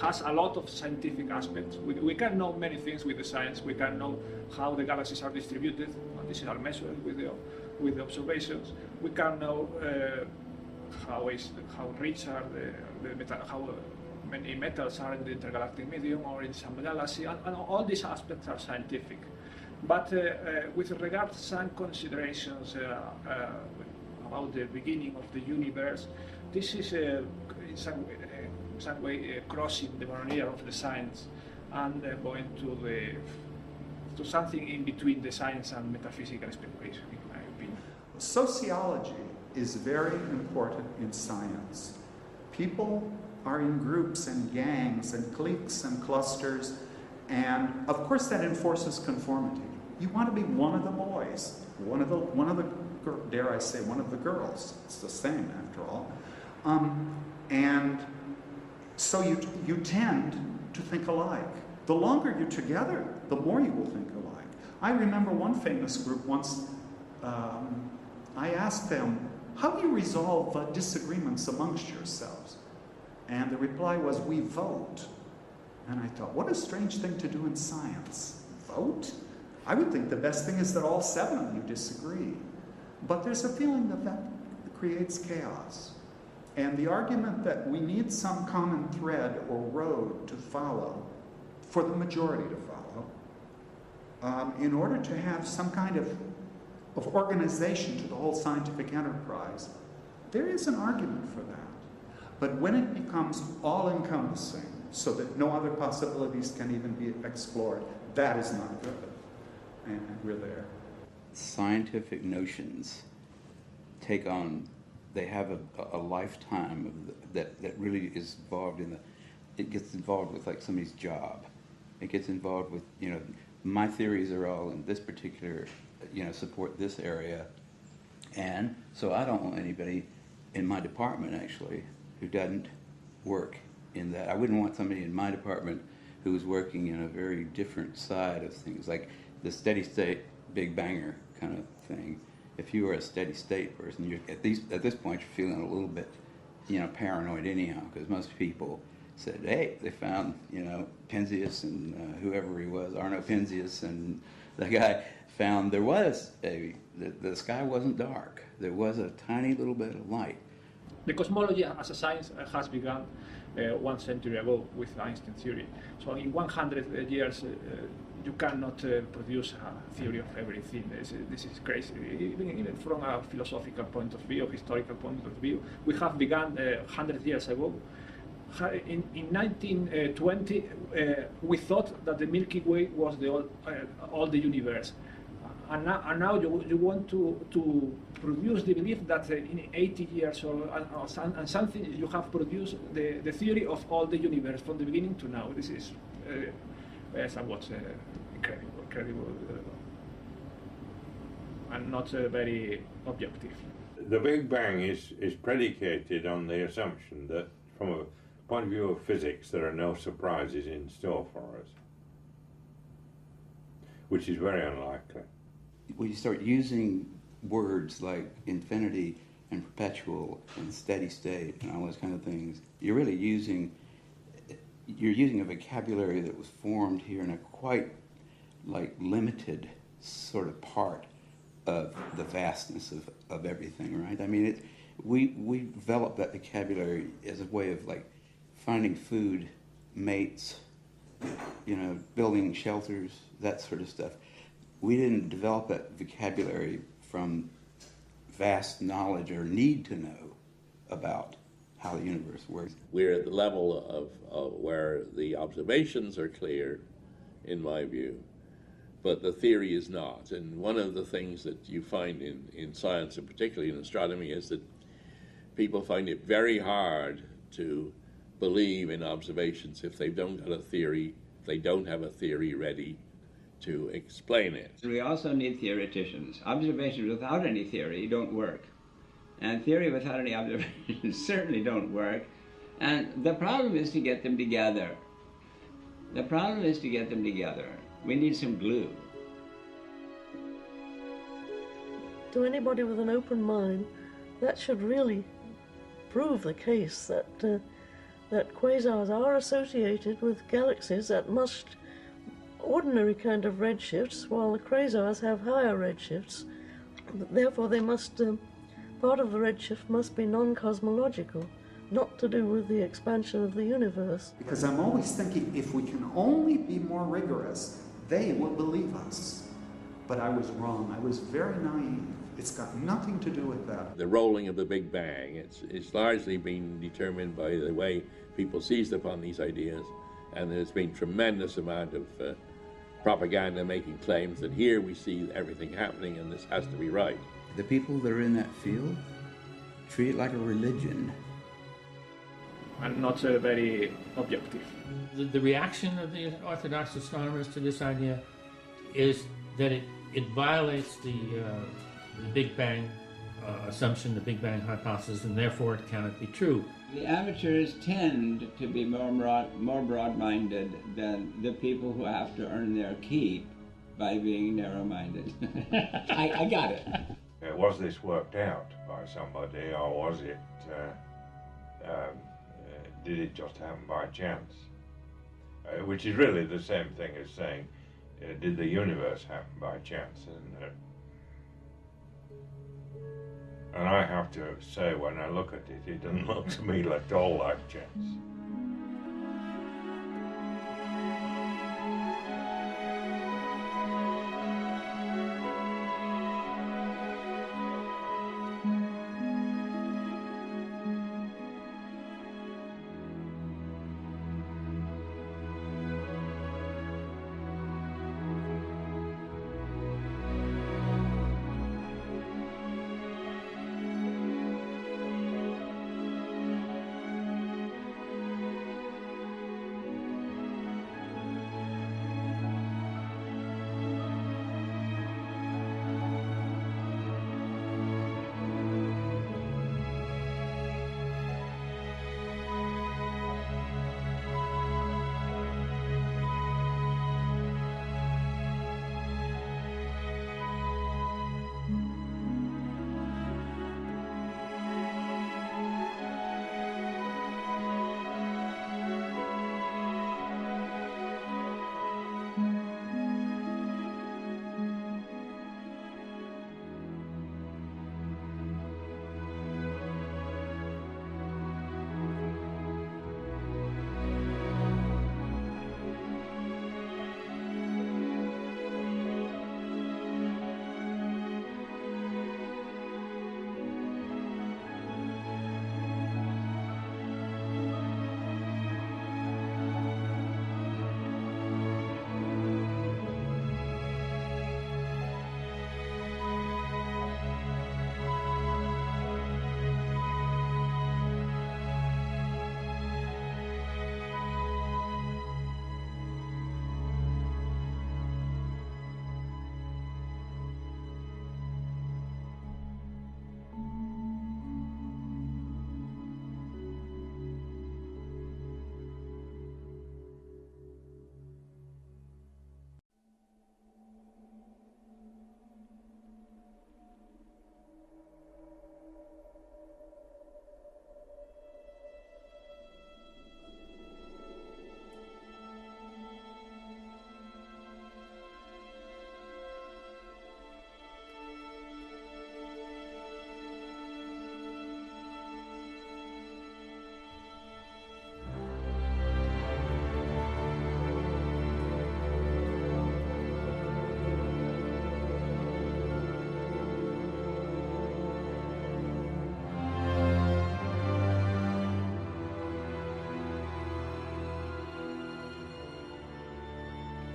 Has a lot of scientific aspects. We can know many things with the science. We can know how the galaxies are distributed, and this is our measure with the observations. We can know how rich are how many metals are in the intergalactic medium or in some galaxy, and all these aspects are scientific. But with regard to some considerations about the beginning of the universe, this is in some way crossing the barrier of the science and going to something in between the science and metaphysical speculation, in my opinion. Sociology is very important in science. People are in groups and gangs and cliques and clusters, and of course that enforces conformity. You want to be one of the boys, dare I say, one of the girls. It's the same after all. And so you tend to think alike. The longer you're together, the more you will think alike. I remember one famous group once, I asked them, how do you resolve disagreements amongst yourselves? And the reply was, we vote. And I thought, what a strange thing to do in science. Vote? I would think the best thing is that all 7 of you disagree. But there's a feeling that creates chaos. And the argument that we need some common thread or road to follow, for the majority to follow, in order to have some kind of organization to the whole scientific enterprise, there is an argument for that. But when it becomes all-encompassing, so that no other possibilities can even be explored, that is not good. And we're there. Scientific notions take on, they have a lifetime of that really is involved in it gets involved with like somebody's job. It gets involved with, my theories are all in this particular, support this area. And so I don't want anybody in my department actually who doesn't work in that. I wouldn't want somebody in my department who was working in a very different side of things, like the steady state big banger kind of thing. If you were a steady state person, you're at this point you're feeling a little bit, paranoid anyhow, because most people said, hey, they found, Penzias and whoever he was, Arno Penzias, and the guy found there was the sky wasn't dark. There was a tiny little bit of light. The cosmology as a science has begun 1 century ago with Einstein theory. So in 100 years, you cannot produce a theory of everything. This is crazy. Even from a philosophical point of view, historical point of view, we have begun 100 years ago. In 1920, we thought that the Milky Way was all the universe. And now you want to produce the belief that in 80 years or something you have produced the theory of all the universe from the beginning to now. This is somewhat incredible, and not very objective. The Big Bang is predicated on the assumption that from a point of view of physics there are no surprises in store for us, which is very unlikely. When you start using words like infinity and perpetual and steady state and all those kind of things, you're really using a vocabulary that was formed here in a quite limited sort of part of the vastness of everything, right? I mean, we developed that vocabulary as a way of finding food, mates, building shelters, that sort of stuff. We didn't develop that vocabulary from vast knowledge or need to know about how the universe works. We're at the level of where the observations are clear, in my view, but the theory is not. And one of the things that you find in science, and particularly in astronomy, is that people find it very hard to believe in observations if they don't have a theory, if they don't have a theory ready to explain it. We also need theoreticians. Observations without any theory don't work. And theory without any observations certainly don't work. And the problem is to get them together. The problem is to get them together. We need some glue. To anybody with an open mind, that should really prove the case that that quasars are associated with galaxies at much ordinary kind of redshifts, while the quasars have higher redshifts. Therefore, they must part of the redshift must be non-cosmological, not to do with the expansion of the universe. Because I'm always thinking, if we can only be more rigorous, they will believe us. But I was wrong. I was very naive. It's got nothing to do with that. The rolling of the Big Bang, it's largely been determined by the way people seized upon these ideas, and there's been tremendous amount of propaganda making claims that here we see everything happening and this has to be right. The people that are in that field treat it like a religion. And not very objective. The reaction of the Orthodox astronomers to this idea is that it violates the Big Bang assumption, the Big Bang hypothesis, and therefore it cannot be true. The amateurs tend to be more broad-minded than the people who have to earn their keep by being narrow-minded. I got it. Was this worked out by somebody, or was it, did it just happen by chance? Which is really the same thing as saying, did the universe happen by chance? And I have to say, when I look at it, it doesn't look to me at all like chance.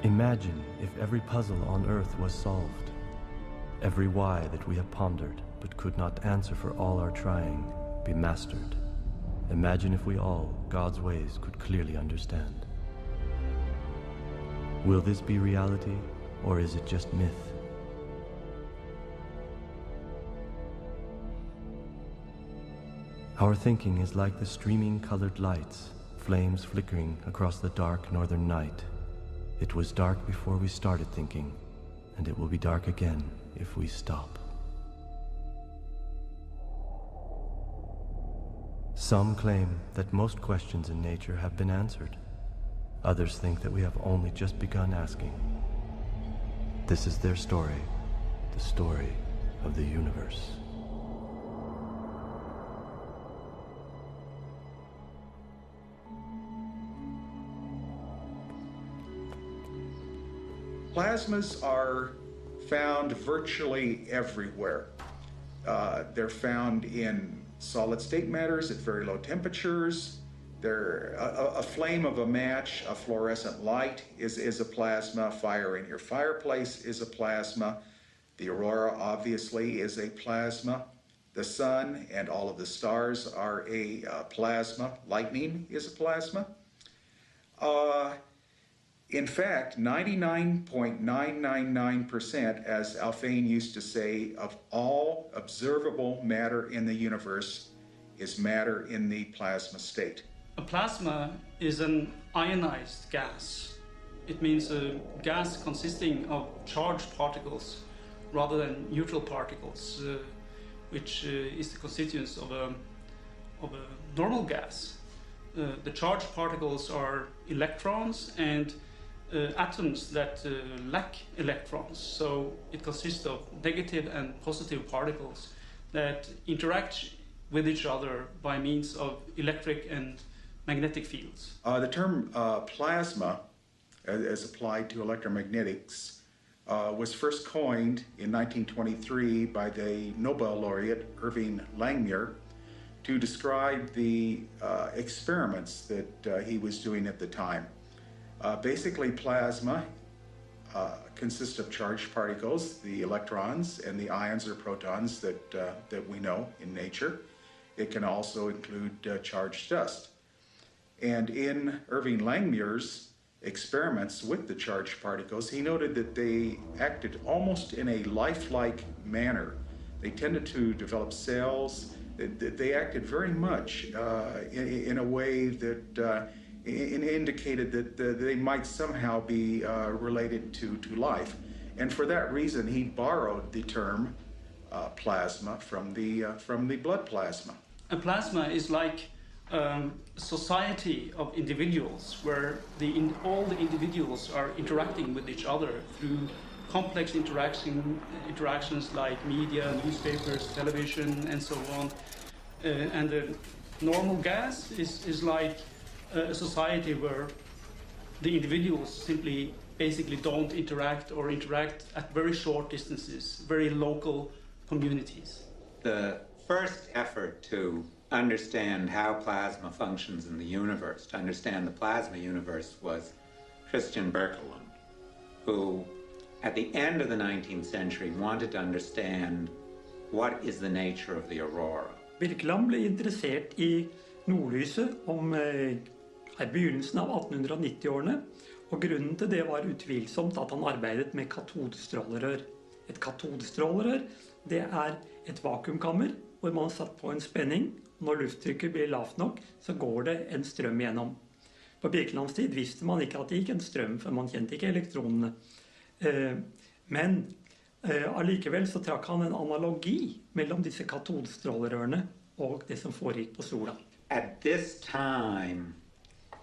Imagine if every puzzle on Earth was solved, every why that we have pondered but could not answer for all our trying be mastered. Imagine if we all, God's ways, could clearly understand. Will this be reality, or is it just myth? Our thinking is like the streaming colored lights, flames flickering across the dark northern night. It was dark before we started thinking, and it will be dark again if we stop. Some claim that most questions in nature have been answered. Others think that we have only just begun asking. This is their story, the story of the universe. Plasmas are found virtually everywhere. They're found in solid state matters at very low temperatures. A flame of a match, a fluorescent light is a plasma. Fire in your fireplace is a plasma. The aurora obviously is a plasma. The sun and all of the stars are a plasma. Lightning is a plasma. In fact, 99.999%, as Alfvén used to say, of all observable matter in the universe is matter in the plasma state. A plasma is an ionized gas. It means a gas consisting of charged particles rather than neutral particles, which is the constituents of a normal gas. The charged particles are electrons and atoms that lack electrons. So it consists of negative and positive particles that interact with each other by means of electric and magnetic fields. The term plasma, as applied to electromagnetics, was first coined in 1923 by the Nobel laureate Irving Langmuir to describe the experiments that he was doing at the time. Basically, plasma consists of charged particles, the electrons and the ions or protons that we know in nature. It can also include charged dust. And in Irving Langmuir's experiments with the charged particles, he noted that they acted almost in a lifelike manner. They tended to develop cells. They acted very much in a way that indicated that they might somehow be related to life. And for that reason, he borrowed the term plasma from the blood plasma. A plasma is like a society of individuals where all the individuals are interacting with each other through complex interactions like media, newspapers, television, and so on. And the normal gas is like a society where the individuals simply basically don't interact or interact at very short distances, very local communities. The first effort to understand how plasma functions in the universe, to understand the plasma universe, was Christian Birkeland, who at the end of the 19th century wanted to understand what is the nature of the aurora. Birkeland ble interessert I nordlyset I begynnelsen av 1890-årene, og grunnen til det var utvilsomt at han arbeidet med katodestrålerør. Et katodestrålerør, det et vakuumkammer hvor man har satt på en spenning. Når lufttrykket blir lavt nok, så går det en strøm igjennom. På Birkelands tid visste man ikke at det gikk en strøm, for man kjente ikke elektronene. Men allikevel så trakk han en analogi mellom disse katodestrålerørene og det som foregikk på sola. At this time,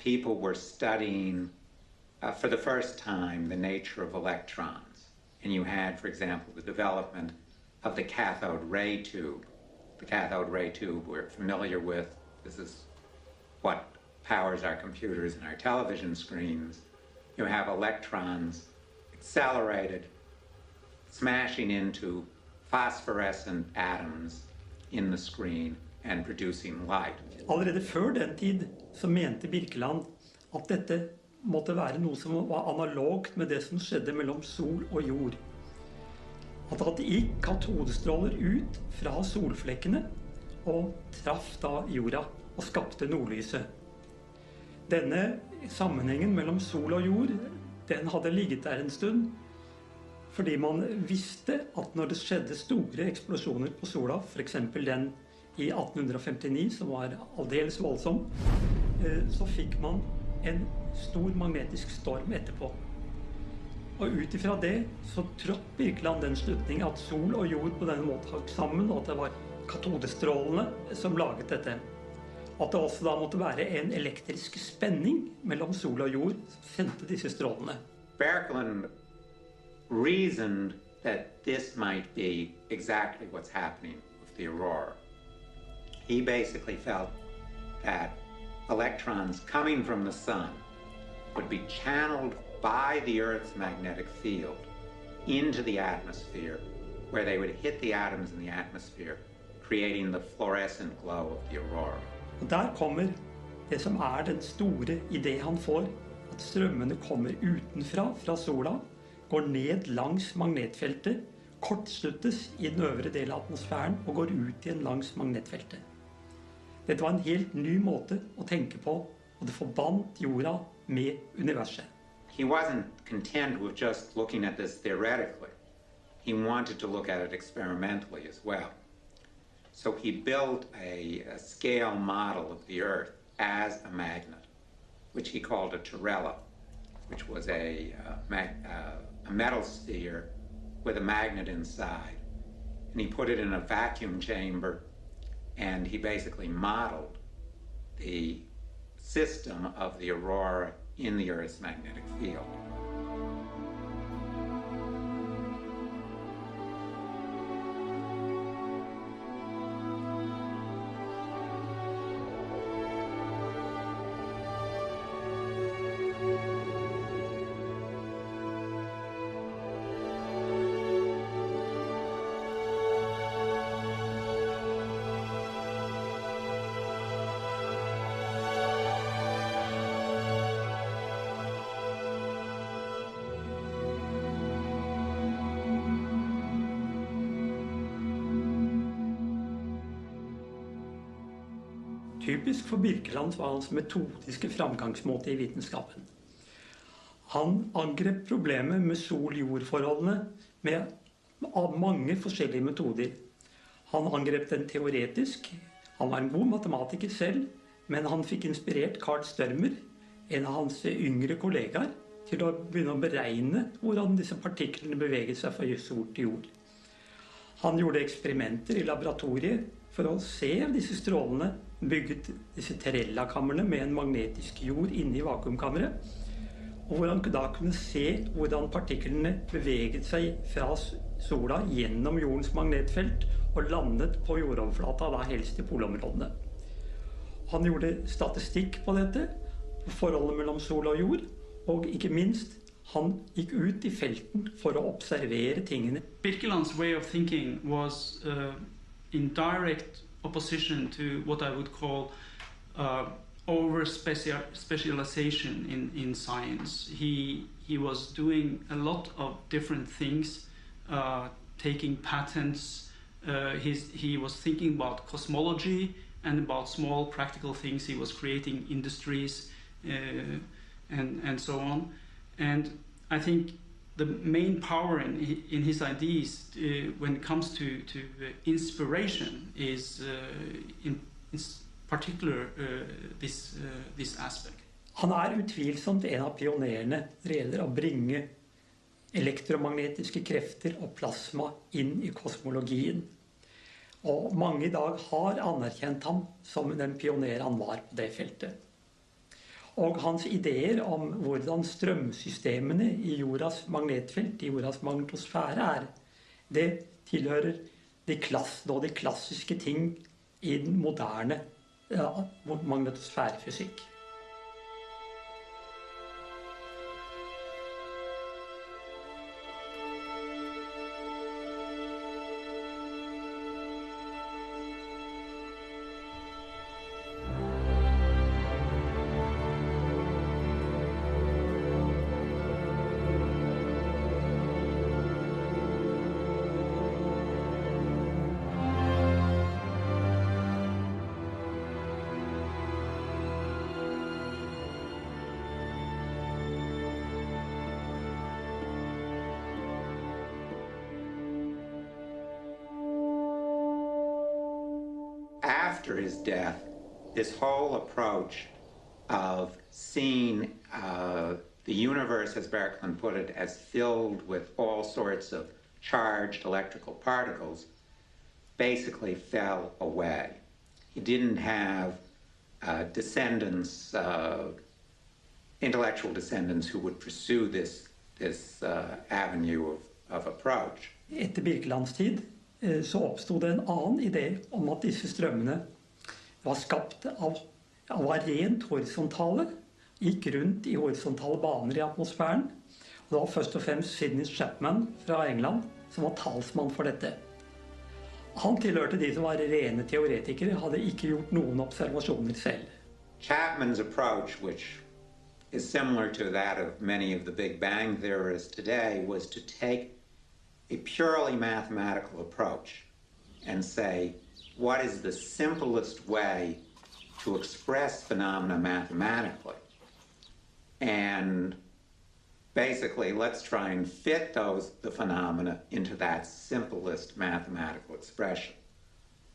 people were studying, for the first time, the nature of electrons. And you had, for example, the development of the cathode ray tube. The cathode ray tube we're familiar with. This is what powers our computers and our television screens. You have electrons accelerated, smashing into phosphorescent atoms in the screen and producing light. Allerede før den tid så mente Birkeland at dette måtte være noe som var analogt med det som skjedde mellom sol og jord. At det gikk katodestråler ut fra solflekkene og traff da jorda og skapte nordlyset. Denne sammenhengen mellom sol og jord, den hadde ligget der en stund, fordi man visste at når det skjedde store eksplosjoner på sola, for eksempel den I 1859, som var aldeles voldsom, så fikk man en stor magnetisk storm etterpå. Og utifra det så trådte Birkeland den slutning at sol og jord på denne måten hang sammen, og at det var katodestrålene som laget dette. At det også da måtte være en elektrisk spenning mellom sol og jord som sendte disse strålene. Birkeland reasoned that this might be exactly what's happening with the aurora. He basically felt that electrons coming from the sun would be channeled by the Earth's magnetic field into the atmosphere, where they would hit the atoms in the atmosphere, creating the fluorescent glow of the aurora. Og der kommer det som den store idé han får, at strømmene kommer utenfra, fra sola, går ned langs magnetfeltet, kortsluttes I den øvre del av atmosfæren og går ut igjen langs magnetfeltet. Dette var en helt ny måte å tenke på, og det forbandt jorda med universet. he wasn't content with just looking at this theoretically. He wanted to look at it experimentally as well. So he built a scale model of the Earth as a magnet, which he called a torella, which was a metal sphere with a magnet inside. And he put it in a vacuum chamber, and he basically modeled the system of the aurora in the Earth's magnetic field. Typisk for Birkeland var hans metodiske framgangsmåte i vitenskapen. Han angrep problemet med sol-jord-forholdene av mange forskjellige metoder. Han angrep den teoretisk. Han var en god matematiker selv, men han fikk inspirert Carl Sturmer, en av hans yngre kollegaer, til å begynne å beregne hvordan disse partiklene beveget seg fra sol til jord. Han gjorde eksperimenter i laboratoriet for å se disse strålene, bygget disse terrella-kammerne med en magnetisk jord inne i vakuumkammeret, og hvor han da kunne se hvordan partiklene beveget seg fra sola gjennom jordens magnetfelt og landet på jordoverflata, da helst i polområdene. Han gjorde statistikk på dette, forholdet mellom sol og jord, og ikke minst, han gikk ut i felten for å observere tingene. Birkeland's way of thinking was in direct opposition to what I would call over-specialization in science. He was doing a lot of different things, taking patents. He was thinking about cosmology and about small practical things. He was creating industries and so on. And I think the main power in his ideas when it comes to inspiration is in particular this aspect. Han utvilsomt en av pionerene når det gjelder å bringe elektromagnetiske krefter og plasma inn i kosmologien. Og mange i dag har anerkjent ham som den pioner han var på det feltet. Og hans ideer om hvordan strømsystemene i jordas magnetfelt, i jordas magnetosfære det tilhører de klassiske ting i den moderne magnetosfærefysikk. After his death, this whole approach of seeing the universe, as Birkeland put it, as filled with all sorts of charged electrical particles, basically fell away. He didn't have descendants, intellectual descendants who would pursue this avenue of approach. Etter Birkelands tid så oppstod det en annen idé om at disse strømmene var skapt av rent horisontale, gikk rundt i horisontale baner i atmosfæren. Og det var først og fremst Sidney Chapman fra England som var talsmann for dette. Han tilhørte de som var rene teoretikere, hadde ikke gjort noen observasjoner selv. Chapman's approach, which is similar to that of many of the Big Bang theorists today, was to take a purely mathematical approach and say, what is the simplest way to express phenomena mathematically? And basically, let's try and fit the phenomena into that simplest mathematical expression.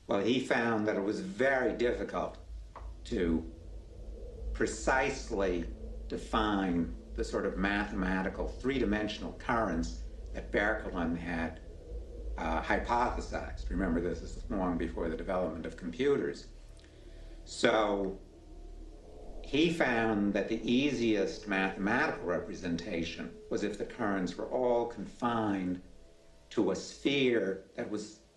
Well, he found that it was very difficult to precisely define the sort of mathematical three-dimensional currents that Berkelen had hypothesized. Remember, this is long before the development of computers. So he found that the easiest mathematical representation was if the currents were all confined to a sphere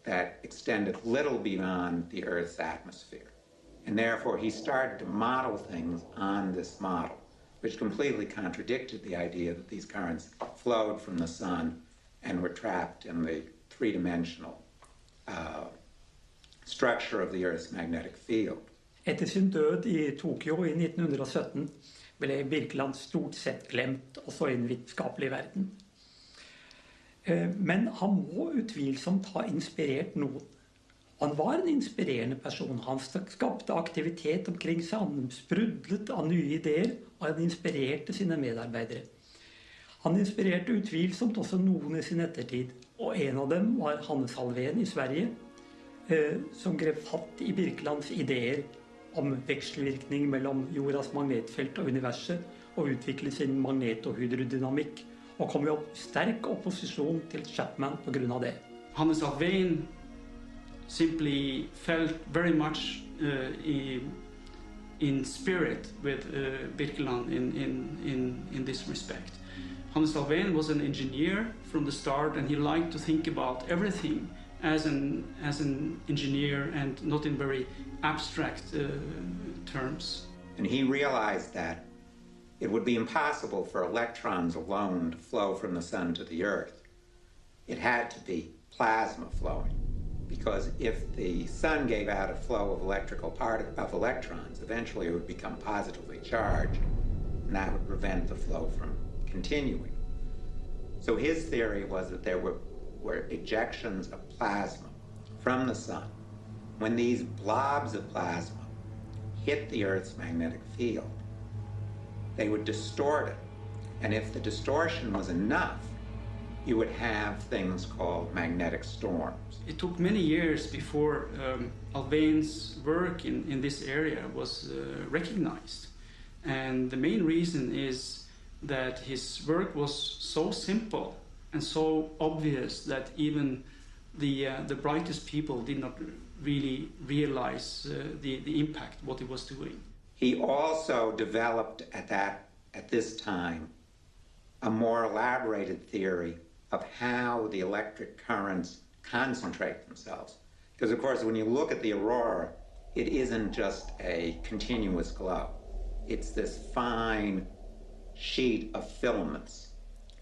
that extended little beyond the Earth's atmosphere. And therefore he started to model things on this model, which completely contradicted the idea that these currents flowed from the sun and were trapped in the three-dimensional structure of the Earth's magnetic field. Etter sin død i Tokyo i 1917 ble Birkeland stort sett glemt, også i den vitenskapelige verden. Men han må utvilsomt ha inspirert noen. Han var en inspirerende person. Han skapte aktivitet omkring seg. Han sprudlet av nye ideer, og han inspirerte sine medarbeidere. Han inspirerte utvilsomt også noen i sin ettertid, og en av dem var Hannes Alfvén i Sverige, som grep fatt i Birkelands ideer om vekselvirkning mellom jordas magnetfelt og universet, og utviklet sin magnetohydrodynamikk, og kom i sterk opposisjon til Chapman på grunn av det. Hannes Alfvén simply felt very much in spirit with Birkeland in this respect. Hannes Alfvén was an engineer from the start, and he liked to think about everything as an engineer and not in very abstract terms. And he realized that it would be impossible for electrons alone to flow from the sun to the Earth. It had to be plasma flowing, because if the sun gave out a flow of electrons, eventually it would become positively charged, and that would prevent the flow from continuing. So his theory was that there were ejections of plasma from the sun. When these blobs of plasma hit the Earth's magnetic field, they would distort it. And if the distortion was enough, you would have things called magnetic storms. It took many years before Alfvén's work in this area was recognized. And the main reason is that his work was so simple and so obvious that even the brightest people did not really realize the impact what he was doing. He also developed at this time a more elaborated theory of how the electric currents concentrate themselves. Because of course when you look at the aurora, it isn't just a continuous glow. It's this fine sheet of filaments.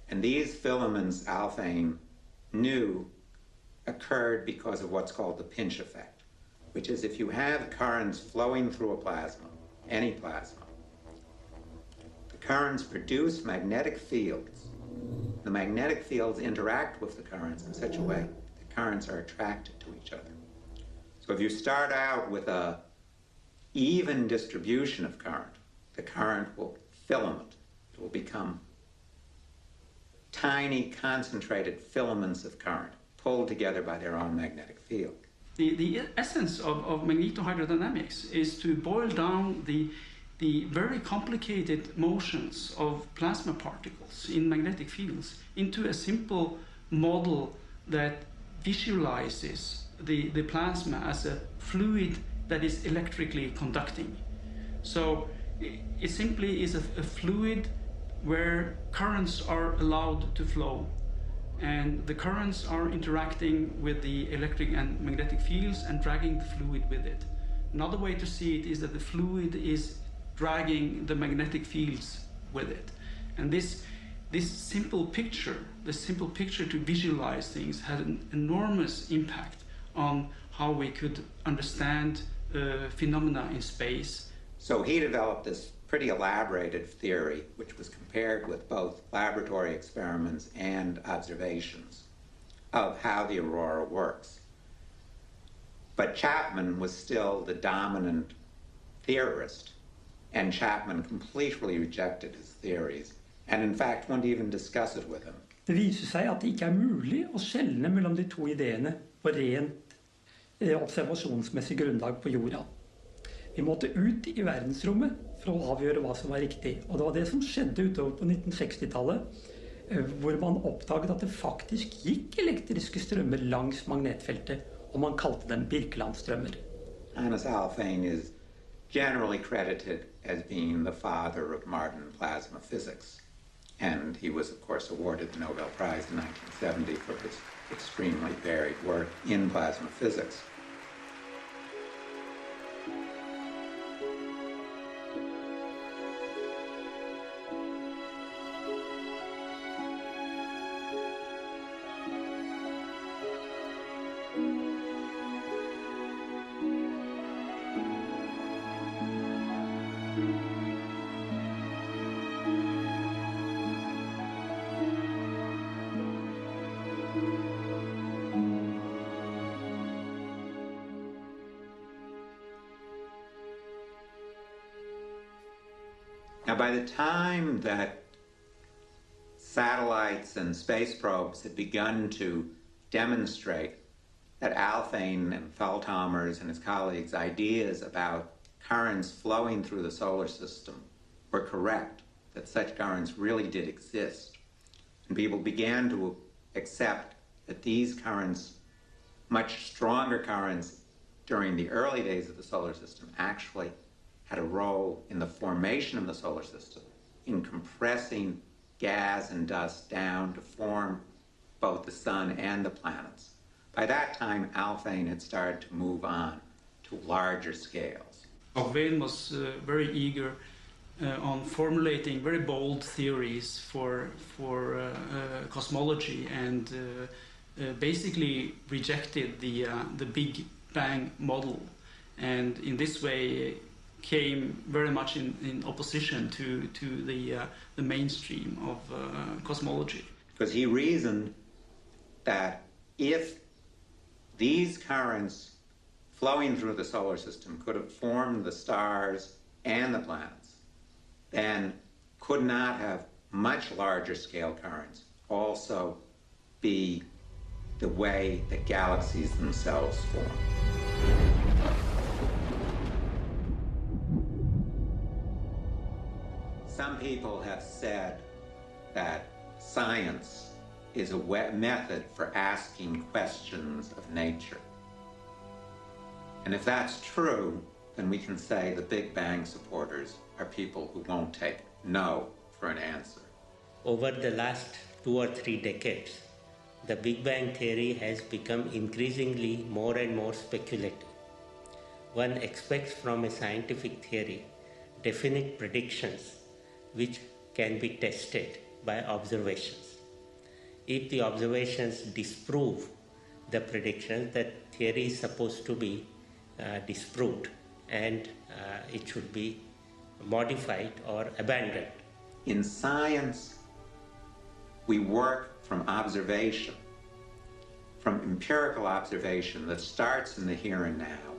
And these filaments, Alfvén knew, occurred because of what's called the pinch effect, which is if you have currents flowing through a plasma, any plasma, the currents produce magnetic fields. The magnetic fields interact with the currents in such a way that currents are attracted to each other. So if you start out with an even distribution of current, the current will filament. It will become tiny concentrated filaments of current pulled together by their own magnetic field. The essence of magnetohydrodynamics is to boil down the very complicated motions of plasma particles in magnetic fields into a simple model that visualizes the plasma as a fluid that is electrically conducting. So it simply is a fluid where currents are allowed to flow, and the currents are interacting with the electric and magnetic fields and dragging the fluid with it. Another way to see it is that the fluid is dragging the magnetic fields with it. And this simple picture, to visualize things, had an enormous impact on how we could understand phenomena in space. So he developed this pretty elaborated theory, which was compared with both laboratory experiments and observations of how the aurora works. But Chapman was still the dominant theorist, and Chapman completely rejected his theories and in fact wouldn't even discuss it with him. Det viser seg at det ikke er mulig å skjelne mellom de to ideene på rent observasjonsmessig grunnlag på jorda. Vi måtte ut i verdensrommet for å avgjøre hva som var riktig. Og det var det som skjedde utover på 1960-tallet, hvor man oppdaget at det faktisk gikk elektriske strømmer langs magnetfeltet, og man kalte dem Birkelandstrømmer. Johannes Alfvén is generally credited as being the father of modern plasma physics. And he was, of course, awarded the Nobel Prize in 1970 for his extremely varied work in plasma physics. Now, by the time that satellites and space probes had begun to demonstrate that Alfvén and Feldhammer's and his colleagues' ideas about currents flowing through the solar system were correct, that such currents really did exist, and people began to accept that these currents, much stronger currents during the early days of the solar system, actually had a role in the formation of the solar system, in compressing gas and dust down to form both the sun and the planets. By that time, Alfvén had started to move on to larger scales. Alfvén was very eager on formulating very bold theories for cosmology, and basically rejected the Big Bang model, and in this way came very much in opposition to the mainstream of cosmology. Because he reasoned that if these currents flowing through the solar system could have formed the stars and the planets, then could not have much larger scale currents also be the way that galaxies themselves form. Some people have said that science is a method for asking questions of nature. And if that's true, then we can say the Big Bang supporters are people who won't take no for an answer. Over the last 2 or 3 decades, the Big Bang theory has become increasingly more and more speculative. One expects from a scientific theory definite predictions which can be tested by observations. If the observations disprove the predictions, the theory is supposed to be disproved, and it should be modified or abandoned. In science, we work from observation, from empirical observation that starts in the here and now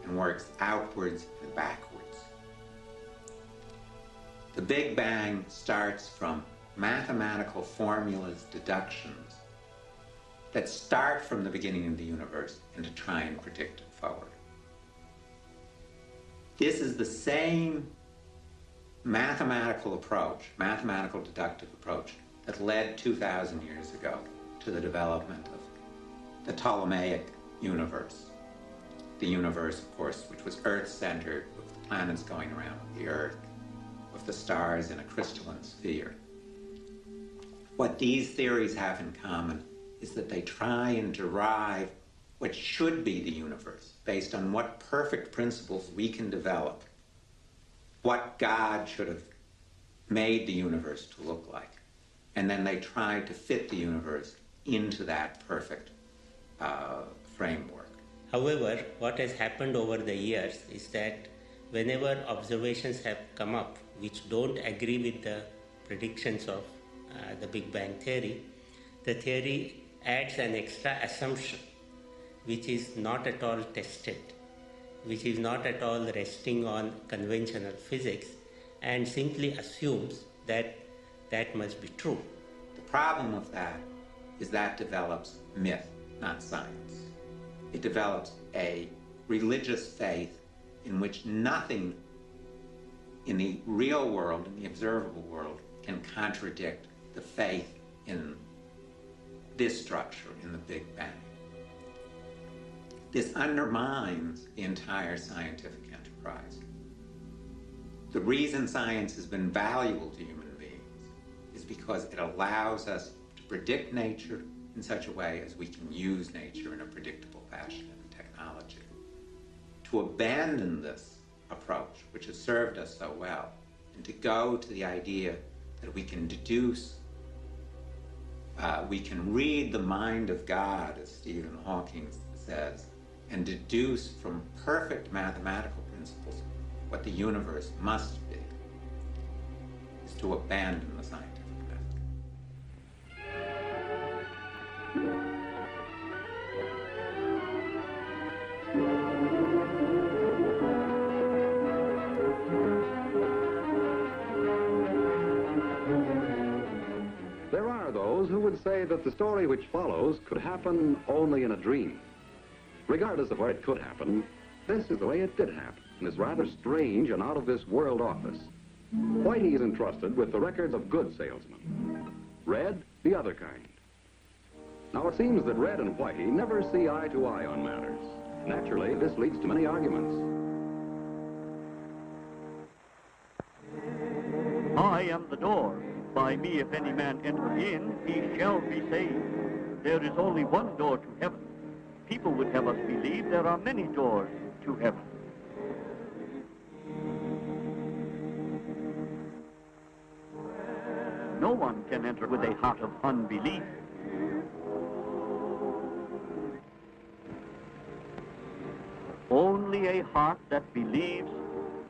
and works outwards and backwards. The Big Bang starts from mathematical formulas, deductions, that start from the beginning of the universe and to try and predict it forward. This is the same mathematical approach, mathematical deductive approach, that led 2,000 years ago to the development of the Ptolemaic universe. The universe, of course, which was Earth-centered, with the planets going around the Earth, with the stars in a crystalline sphere. What these theories have in common is that they try and derive what should be the universe based on what perfect principles we can develop, what God should have made the universe to look like. And then they try to fit the universe into that perfect framework. However, what has happened over the years is that whenever observations have come up which don't agree with the predictions of the Big Bang theory, the theory adds an extra assumption which is not at all tested, which is not at all resting on conventional physics, and simply assumes that that must be true. The problem with that is that develops myth, not science. It develops a religious faith in which nothing in the real world, in the observable world, can contradict the faith in this structure, in the Big Bang. This undermines the entire scientific enterprise. The reason science has been valuable to human beings is because it allows us to predict nature in such a way as we can use nature in a predictable fashion in technology. To abandon this approach, which has served us so well, and to go to the idea that we can deduce, we can read the mind of God, as Stephen Hawking says, and deduce from perfect mathematical principles what the universe must be, is to abandon the scientific method. There are those who would say that the story which follows could happen only in a dream. Regardless of where it could happen, this is the way it did happen in this rather strange and out-of-this-world office. Whitey is entrusted with the records of good salesmen. Red, the other kind. Now, it seems that Red and Whitey never see eye to eye on matters. Naturally, this leads to many arguments. I am the door. By me, if any man enter in, he shall be saved. There is only one door to heaven. People would have us believe there are many doors to heaven. No one can enter with a heart of unbelief. Only a heart that believes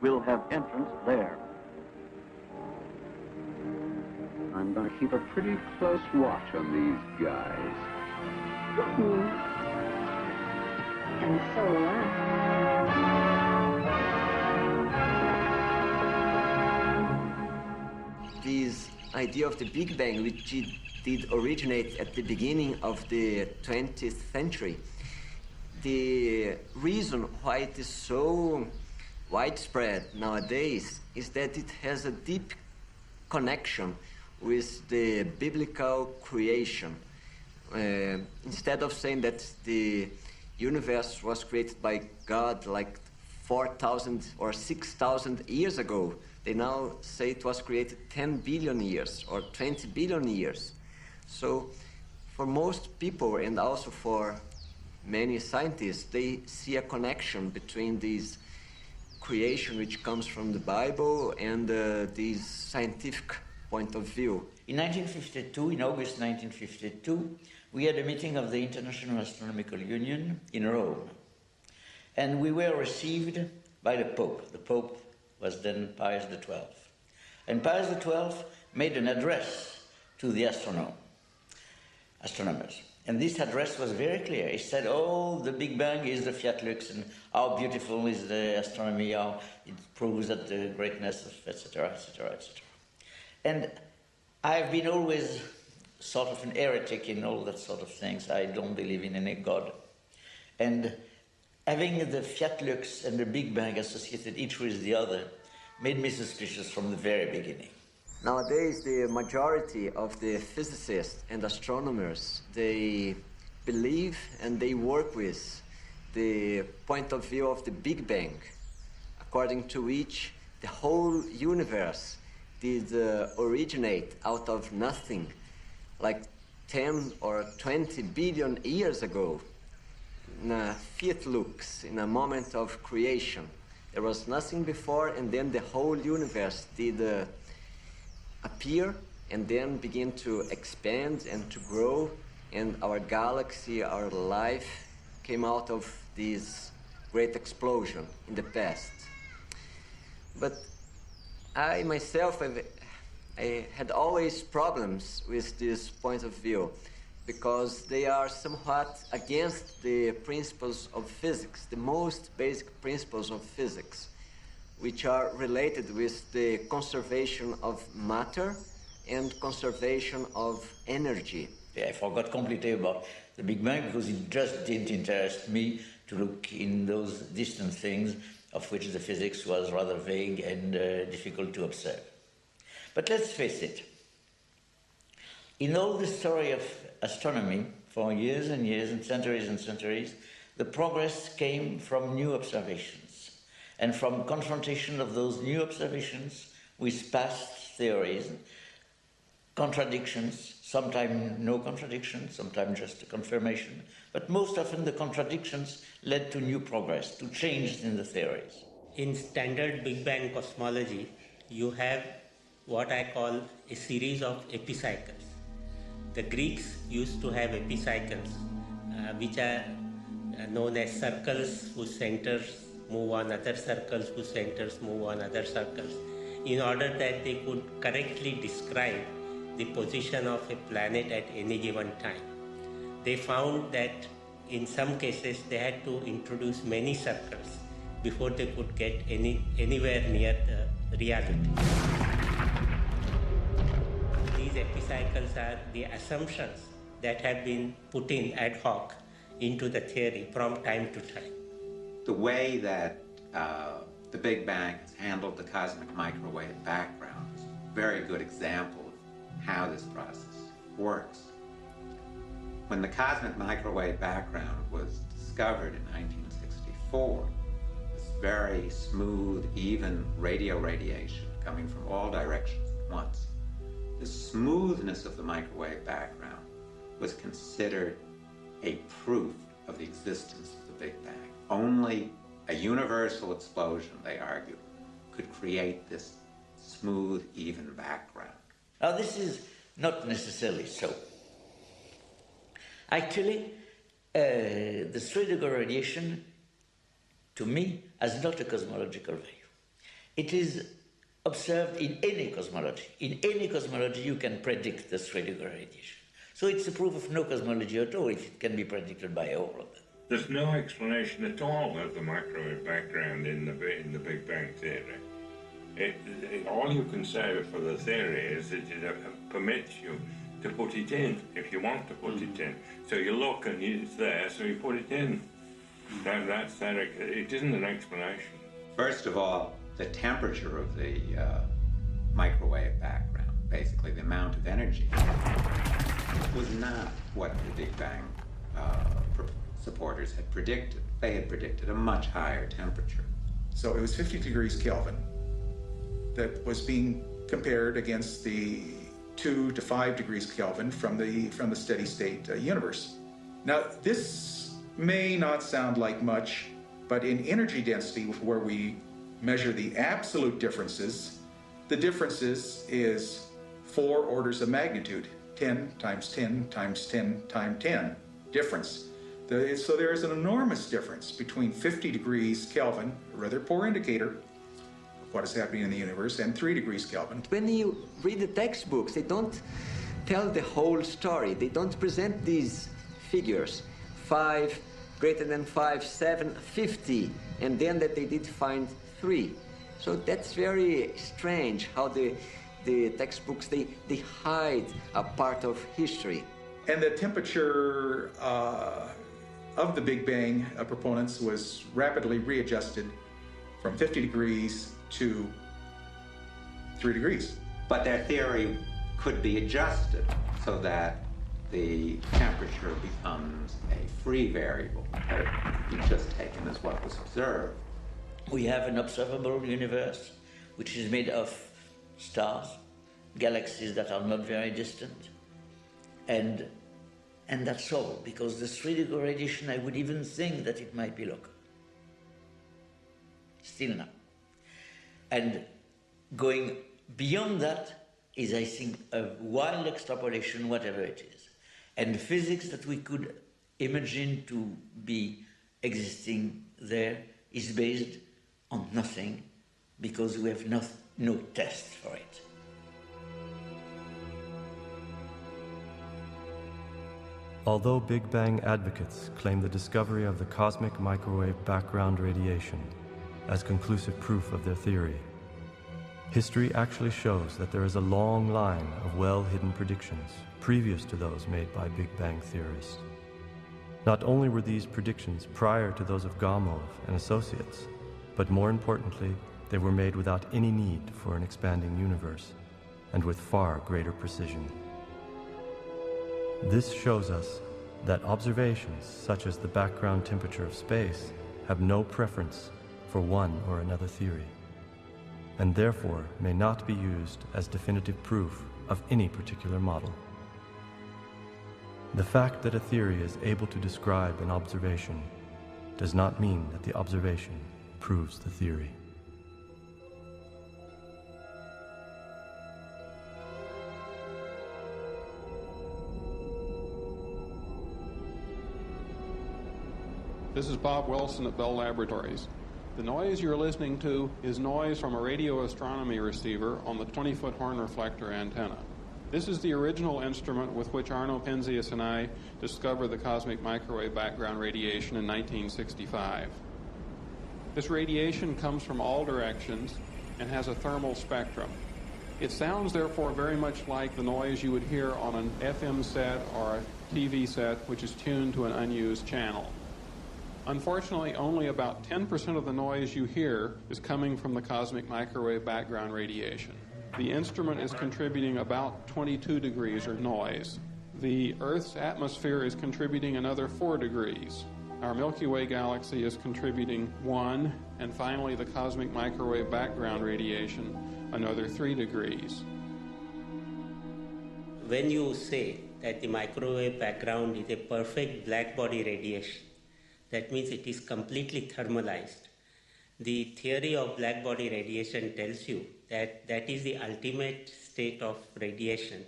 will have entrance there. I'm going to keep a pretty close watch on these guys. And so will I. This idea of the Big Bang, which did originate at the beginning of the 20th century, the reason why it is so widespread nowadays is that it has a deep connection with the biblical creation. Instead of saying that the universe was created by God like 4,000 or 6,000 years ago, they now say it was created 10 billion years or 20 billion years. So for most people, and also for many scientists, they see a connection between this creation which comes from the Bible and this scientific point of view. In 1952, in August 1952, we had a meeting of the International Astronomical Union in Rome. And we were received by the Pope. The Pope was then Pius XII. And Pius XII made an address to the astronomers. And this address was very clear. He said, oh, the Big Bang is the Fiat Lux, and how beautiful is the astronomy, how it proves that the greatness of etc., etc., etc. And I've been always sort of an heretic in all that sort of things. I don't believe in any God. And having the Fiat Lux and the Big Bang associated each with the other made me suspicious from the very beginning. Nowadays, the majority of the physicists and astronomers, they believe and they work with the point of view of the Big Bang, according to which the whole universe did originate out of nothing, like 10 or 20 billion years ago, in a Fiat Lux, in a moment of creation. There was nothing before, and then the whole universe did appear and then begin to expand and to grow, and our galaxy, our life came out of this great explosion in the past. But I myself, I had always problems with this point of view because they are somewhat against the principles of physics, the most basic principles of physics, which are related with the conservation of matter and conservation of energy. I forgot completely about the Big Bang because it just didn't interest me to look in those distant things of which the physics was rather vague and difficult to observe. But let's face it, in all the story of astronomy, for years and years and centuries, the progress came from new observations and from confrontation of those new observations with past theories, contradictions, sometimes no contradictions, sometimes just a confirmation, but most often the contradictions led to new progress, to change in the theories. In standard Big Bang cosmology, you have what I call a series of epicycles. The Greeks used to have epicycles, which are known as circles whose centers move on other circles, whose centers move on other circles, in order that they could correctly describe the position of a planet at any given time. They found that in some cases they had to introduce many circles before they could get anywhere near the reality. These epicycles are the assumptions that have been put in ad hoc into the theory from time to time. The way that the Big Bang has handled the cosmic microwave background is a very good example of how this process works. When the cosmic microwave background was discovered in 1964, this very smooth, even radio radiation coming from all directions at once, the smoothness of the microwave background was considered a proof of the existence of the Big Bang. Only a universal explosion, they argued, could create this smooth, even background. Now, this is not necessarily so. Actually, the 3-degree radiation, to me, has not a cosmological value. It is observed in any cosmology. In any cosmology, you can predict the 3-degree radiation. So it's a proof of no cosmology at all if it can be predicted by all of them. There's no explanation at all of the microwave background in the Big Bang theory. All you can say for the theory is that it permits you to put it in if you want to put it in. So you look and it's there, so you put it in. It isn't an explanation. First of all, the temperature of the microwave background, basically the amount of energy, was not what the Big Bang supporters had predicted. They had predicted a much higher temperature. So it was 50 degrees Kelvin that was being compared against the 2 to 5 degrees Kelvin from the steady state universe. Now, this may not sound like much, but in energy density, where we measure the absolute differences, the differences is 4 orders of magnitude, 10 times 10 times 10 times 10 difference. So there is an enormous difference between 50 degrees Kelvin, a rather poor indicator of what is happening in the universe, and 3 degrees Kelvin. When you read the textbooks, they don't tell the whole story. They don't present these figures, 5 greater than 5, 7, 50, and then that they did find 3. So that's very strange how the textbooks, they hide a part of history. And the temperature of the Big Bang proponents was rapidly readjusted from 50 degrees to 3 degrees. But their theory could be adjusted so that the temperature becomes a free variable that it can be just taken as what was observed. We have an observable universe which is made of stars, galaxies that are not very distant, and that's all, because the 3-degree radiation, I would even think that it might be local. Still now. And going beyond that is, I think, a wild extrapolation, whatever it is. And the physics that we could imagine to be existing there is based on nothing, because we have no test for it. Although Big Bang advocates claim the discovery of the cosmic microwave background radiation as conclusive proof of their theory, History actually shows that there is a long line of well-hidden predictions previous to those made by Big Bang theorists. Not only were these predictions prior to those of Gamow and associates, but more importantly, they were made without any need for an expanding universe, and with far greater precision. This shows us that observations such as the background temperature of space have no preference for one or another theory, and therefore may not be used as definitive proof of any particular model. The fact that a theory is able to describe an observation does not mean that the observation proves the theory. This is Bob Wilson at Bell Laboratories. The noise you're listening to is noise from a radio astronomy receiver on the 20-foot horn reflector antenna. This is the original instrument with which Arno Penzias and I discovered the cosmic microwave background radiation in 1965. This radiation comes from all directions and has a thermal spectrum. It sounds, therefore, very much like the noise you would hear on an FM set or a TV set which is tuned to an unused channel. Unfortunately, only about 10% of the noise you hear is coming from the cosmic microwave background radiation. The instrument is contributing about 22 degrees of noise. The Earth's atmosphere is contributing another 4 degrees. Our Milky Way galaxy is contributing 1, and finally the cosmic microwave background radiation, another 3 degrees. When you say that the microwave background is a perfect blackbody radiation, that means it is completely thermalized. The theory of blackbody radiation tells you that that is the ultimate state of radiation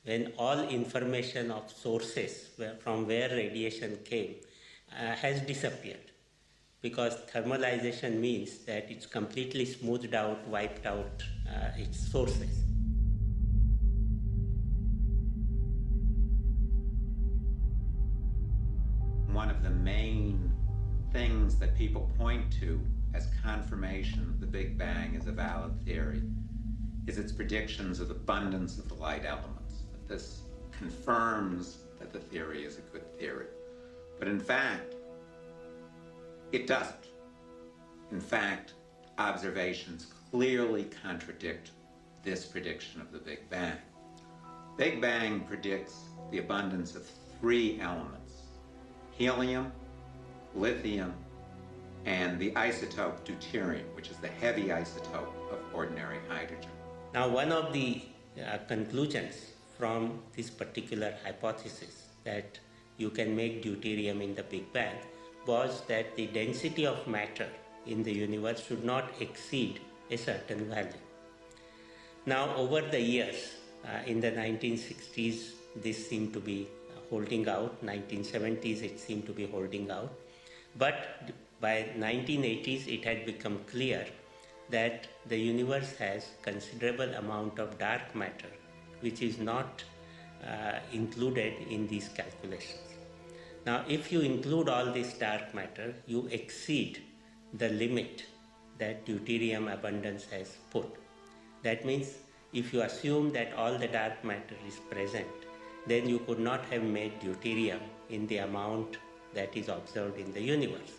when all information of sources from where radiation came has disappeared. Because thermalization means that it's completely smoothed out, wiped out its sources. One of the main things that people point to as confirmation of the Big Bang as a valid theory is its predictions of abundance of the light elements. That this confirms that the theory is a good theory. But in fact, it doesn't. In fact, observations clearly contradict this prediction of the Big Bang. Big Bang predicts the abundance of 3 elements: helium, lithium, and the isotope deuterium, which is the heavy isotope of ordinary hydrogen. Now, one of the conclusions from this particular hypothesis that you can make deuterium in the Big Bang was that the density of matter in the universe should not exceed a certain value. Now, over the years, in the 1960s, this seemed to be holding out. 1970s, it seemed to be holding out. But by 1980s, it had become clear that the universe has considerable amount of dark matter, which is not included in these calculations. Now, if you include all this dark matter, you exceed the limit that deuterium abundance has put. That means if you assume that all the dark matter is present, then you could not have made deuterium in the amount that is observed in the universe.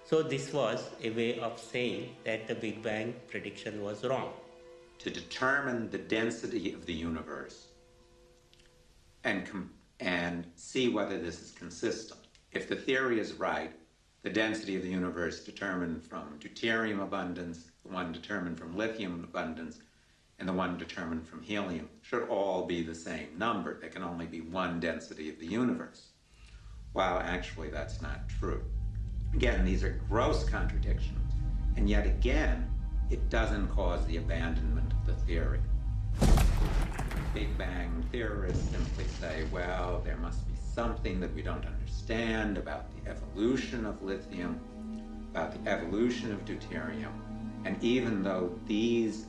So this was a way of saying that the Big Bang prediction was wrong. To determine the density of the universe and see whether this is consistent. If the theory is right, the density of the universe determined from deuterium abundance, the one determined from lithium abundance, and the one determined from helium should all be the same number. There can only be one density of the universe. While actually that's not true. Again, these are gross contradictions, and yet again, it doesn't cause the abandonment of the theory. Big Bang theorists simply say, well, there must be something that we don't understand about the evolution of lithium, about the evolution of deuterium, and even though these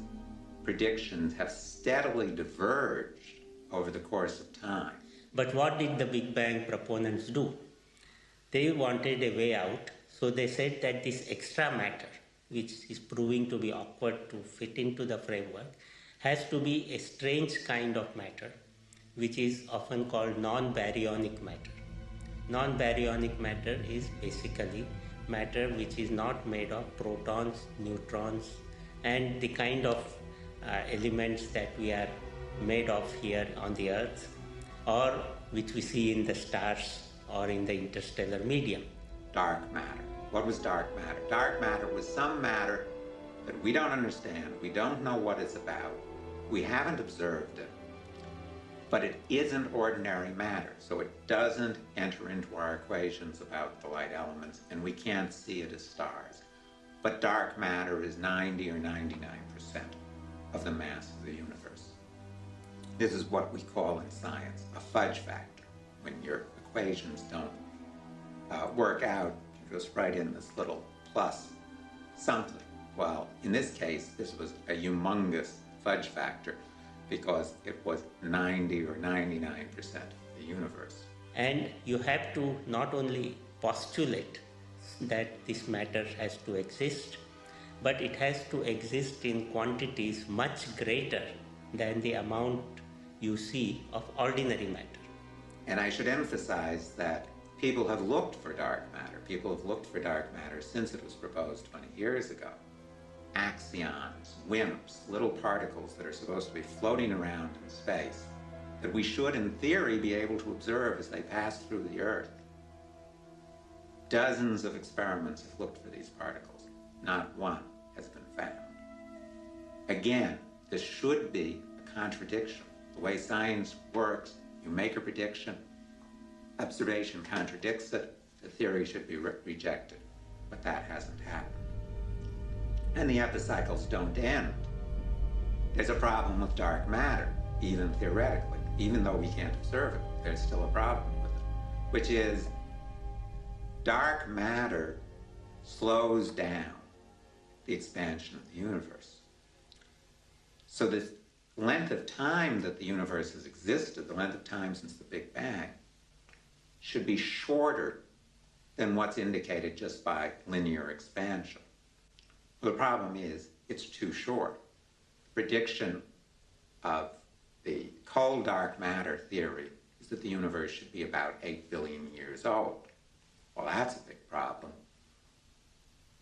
predictions have steadily diverged over the course of time. But what did the Big Bang proponents do? They wanted a way out, so they said that this extra matter, which is proving to be awkward to fit into the framework, has to be a strange kind of matter, which is often called non-baryonic matter. Non-baryonic matter is basically matter which is not made of protons, neutrons, and the kind of elements that we are made of here on the Earth, or which we see in the stars or in the interstellar medium. Dark matter. What was dark matter? Dark matter was some matter that we don't understand, we don't know what it's about, we haven't observed it, but it isn't ordinary matter, so it doesn't enter into our equations about the light elements, and we can't see it as stars. But dark matter is 90 or 99% of the mass of the universe. This is what we call in science a fudge factor. When your equations don't work out, you just write in this little plus something. Well, in this case, this was a humongous fudge factor because it was 90 or 99% of the universe. And you have to not only postulate that this matter has to exist, but it has to exist in quantities much greater than the amount you see of ordinary matter. And I should emphasize that people have looked for dark matter. People have looked for dark matter since it was proposed 20 years ago. Axions, WIMPs, little particles that are supposed to be floating around in space that we should, in theory, be able to observe as they pass through the Earth. Dozens of experiments have looked for these particles. Not one has been found. Again, this should be a contradiction. The way science works, you make a prediction, observation contradicts it, the theory should be rejected. But that hasn't happened. And the epicycles don't end. There's a problem with dark matter, even theoretically. Even though we can't observe it, there's still a problem with it, which is dark matter slows down the expansion of the universe. So the length of time that the universe has existed, the length of time since the Big Bang, should be shorter than what's indicated just by linear expansion. The problem is it's too short. The prediction of the cold dark matter theory is that the universe should be about 8 billion years old. Well, that's a big problem.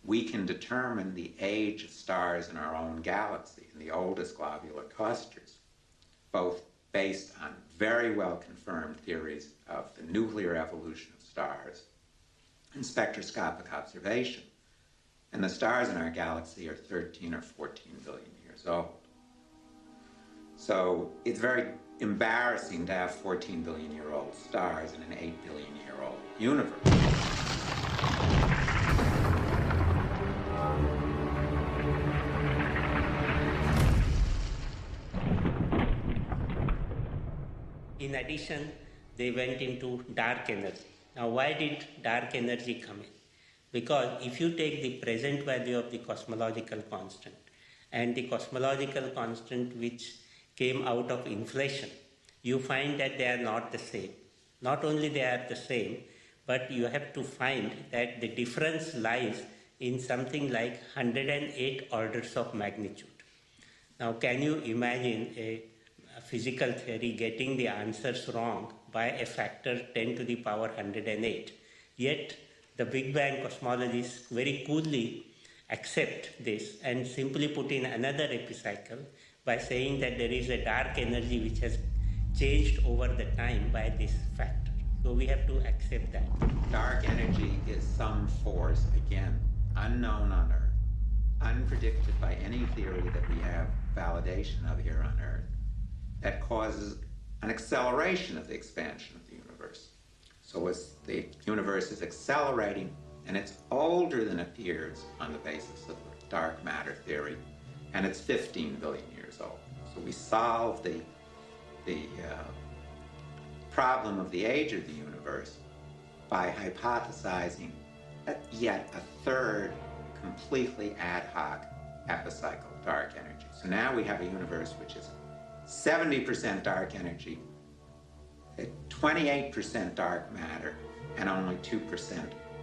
We can determine the age of stars in our own galaxy, in the oldest globular clusters, both based on very well confirmed theories of the nuclear evolution of stars and spectroscopic observation. And the stars in our galaxy are 13 or 14 billion years old. So it's very embarrassing to have 14 billion year old stars in an 8 billion year old universe. In addition, they went into dark energy. Now, why did dark energy come in? Because if you take the present value of the cosmological constant and the cosmological constant which came out of inflation, you find that they are not the same. Not only they are the same, but you have to find that the difference lies in something like 108 orders of magnitude. Now, can you imagine a physical theory getting the answers wrong by a factor 10 to the power 108? Yet, the Big Bang cosmologists very coolly accept this and simply put in another epicycle by saying that there is a dark energy which has changed over the time by this factor. So we have to accept that. Dark energy is some force, again, unknown on Earth, unpredicted by any theory that we have validation of here on Earth, that causes an acceleration of the expansion of the universe. So as the universe is accelerating, and it's older than appears on the basis of the dark matter theory, and it's 15 billion years old. So we solve the problem of the age of the universe by hypothesizing yet a third completely ad hoc epicycle dark energy. So now we have a universe which is 70% dark energy, 28% dark matter, and only 2%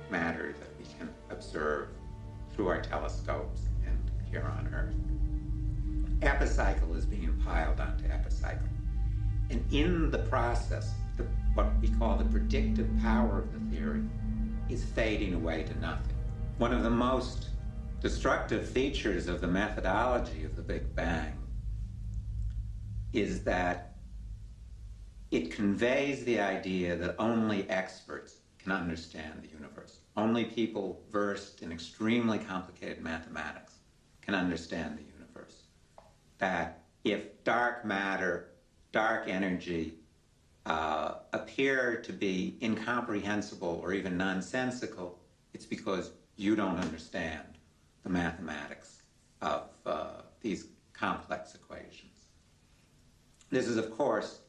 matter that we can observe through our telescopes and here on Earth. Epicycle is being piled onto epicycle. And in the process, what we call the predictive power of the theory is fading away to nothing. One of the most destructive features of the methodology of the Big Bang is that it conveys the idea that only experts can understand the universe. Only people versed in extremely complicated mathematics can understand the universe. That if dark matter, dark energy appear to be incomprehensible or even nonsensical, it's because you don't understand the mathematics of these complex equations. This is, of course,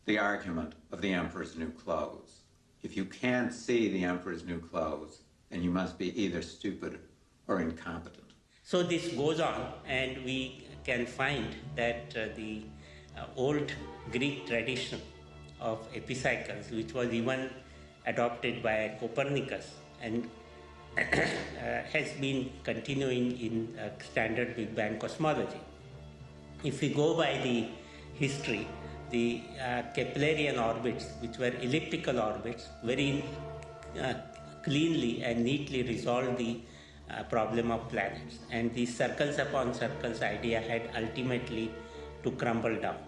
the argument of the emperor's new clothes. If you can't see the emperor's new clothes, then you must be either stupid or incompetent. So this goes on, and we can find that the old Greek tradition of epicycles, which was even adopted by Copernicus and has been continuing in standard Big Bang cosmology. If we go by the history, the Keplerian orbits, which were elliptical orbits, very cleanly and neatly resolved the problem of planets. And the circles upon circles idea had ultimately to crumble down.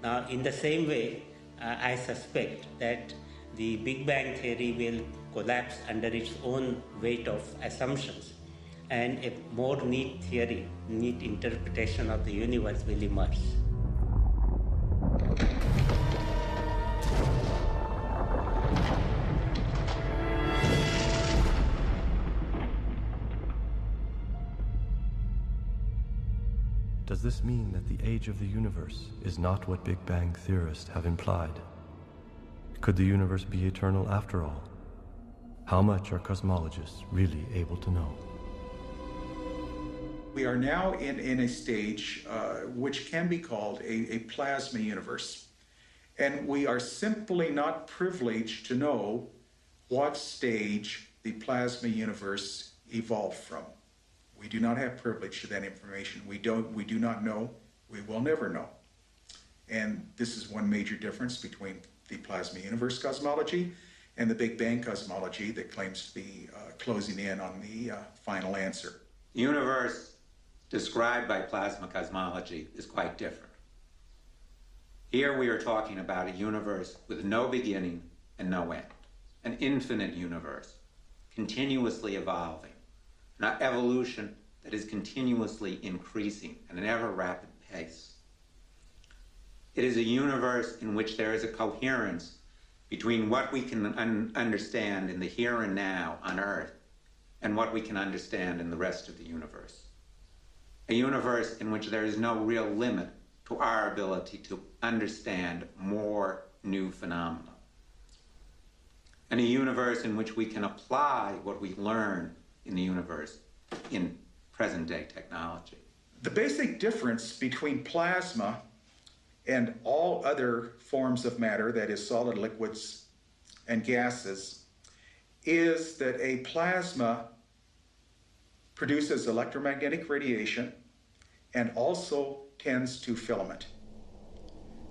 Now, in the same way, I suspect that the Big Bang theory will collapse under its own weight of assumptions, and a more neat theory, neat interpretation of the universe will emerge. Does this mean that the age of the universe is not what Big Bang theorists have implied? Could the universe be eternal after all? How much are cosmologists really able to know? We are now in a stage which can be called a plasma universe. And we are simply not privileged to know what stage the plasma universe evolved from. We do not have privilege to that information. We do not know. We will never know. And this is one major difference between the plasma universe cosmology and the Big Bang cosmology that claims to be closing in on the final answer. The universe described by plasma cosmology is quite different. Here we are talking about a universe with no beginning and no end, an infinite universe, continuously evolving, an evolution that is continuously increasing at an ever-rapid pace. It is a universe in which there is a coherence between what we can understand in the here and now on Earth and what we can understand in the rest of the universe. A universe in which there is no real limit to our ability to understand more new phenomena. And a universe in which we can apply what we learn in the universe in present-day technology. The basic difference between plasma and all other forms of matter, that is solid liquids and gases, is that a plasma produces electromagnetic radiation and also tends to filament.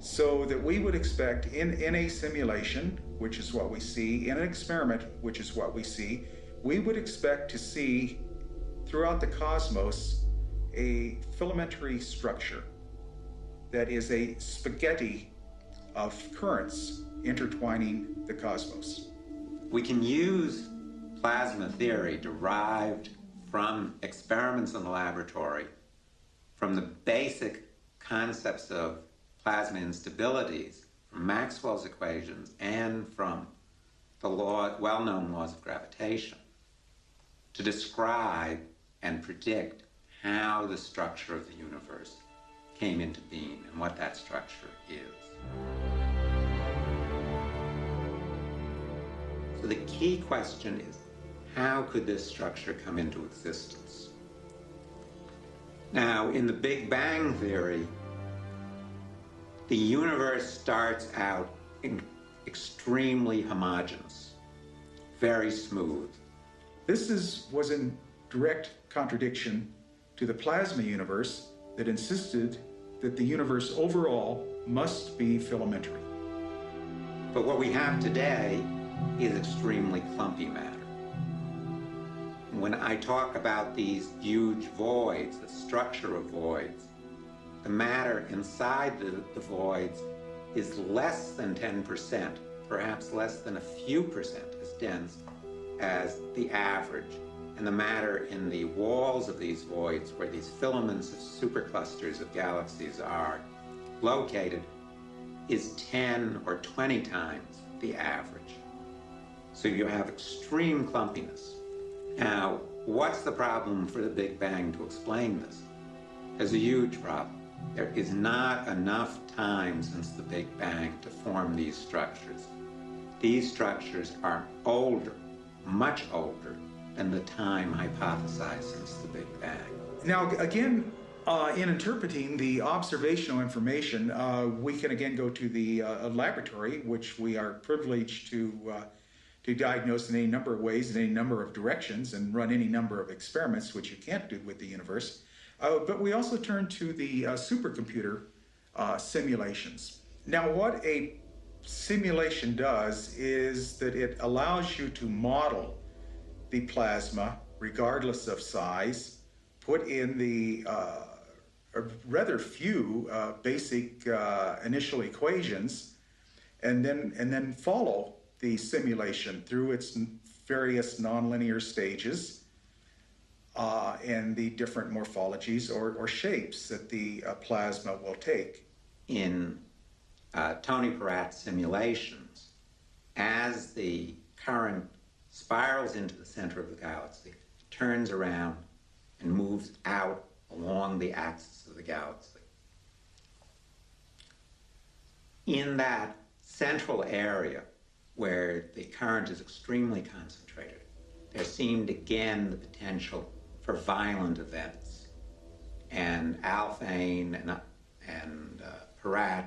So that we would expect in a simulation, which is what we see, in an experiment, which is what we see, we would expect to see throughout the cosmos a filamentary structure that is a spaghetti of currents intertwining the cosmos. We can use plasma theory derived from experiments in the laboratory, from the basic concepts of plasma instabilities, from Maxwell's equations, and from the well-known laws of gravitation, to describe and predict how the structure of the universe came into being and what that structure is. So the key question is, how could this structure come into existence? Now, in the Big Bang theory, the universe starts out extremely homogeneous, very smooth. This was direct contradiction to the plasma universe that insisted that the universe overall must be filamentary. But what we have today is extremely clumpy matter. When I talk about these huge voids, the structure of voids, the matter inside the voids is less than 10%, perhaps less than a few percent as dense as the average. And the matter in the walls of these voids, where these filaments of superclusters of galaxies are located, is 10 or 20 times the average. So you have extreme clumpiness. Now, what's the problem for the Big Bang to explain this? There's a huge problem. There is not enough time since the Big Bang to form these structures. These structures are older, much older, than the time hypothesized since the Big Bang. Now, again, in interpreting the observational information, we can again go to the laboratory, which we are privileged to diagnose in any number of ways, in any number of directions, and run any number of experiments, which you can't do with the universe. But we also turn to the supercomputer simulations. Now, what a simulation does is that it allows you to model the plasma, regardless of size, put in the rather few basic initial equations, and then follow the simulation through its various nonlinear stages and the different morphologies or shapes that the plasma will take. In Tony Peratt's simulations, as the current spirals into the center of the galaxy, turns around and moves out along the axis of the galaxy. In that central area where the current is extremely concentrated, there seemed again the potential for violent events. And Alfvén and Peratt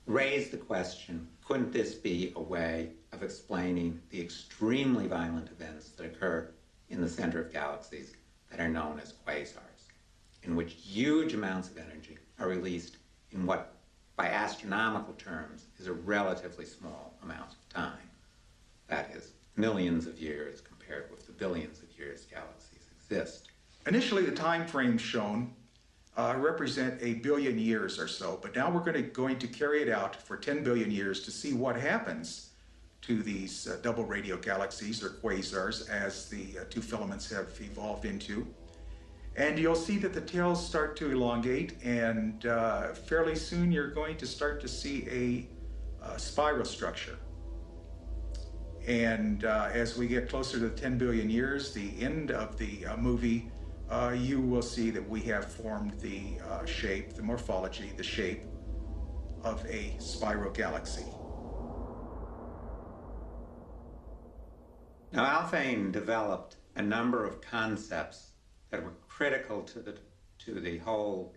raised the question, couldn't this be a way of explaining the extremely violent events that occur in the center of galaxies that are known as quasars, in which huge amounts of energy are released in what, by astronomical terms, is a relatively small amount of time. That is, millions of years compared with the billions of years galaxies exist. Initially, the time frames shown represent 1 billion years or so, but now we're going to carry it out for 10 billion years to see what happens to these double radio galaxies or quasars as the two filaments have evolved into. And you'll see that the tails start to elongate, and fairly soon you're going to start to see a spiral structure. And as we get closer to 10 billion years, the end of the movie, you will see that we have formed the shape, the morphology, the shape of a spiral galaxy. Now, Alfvén developed a number of concepts that were critical to the whole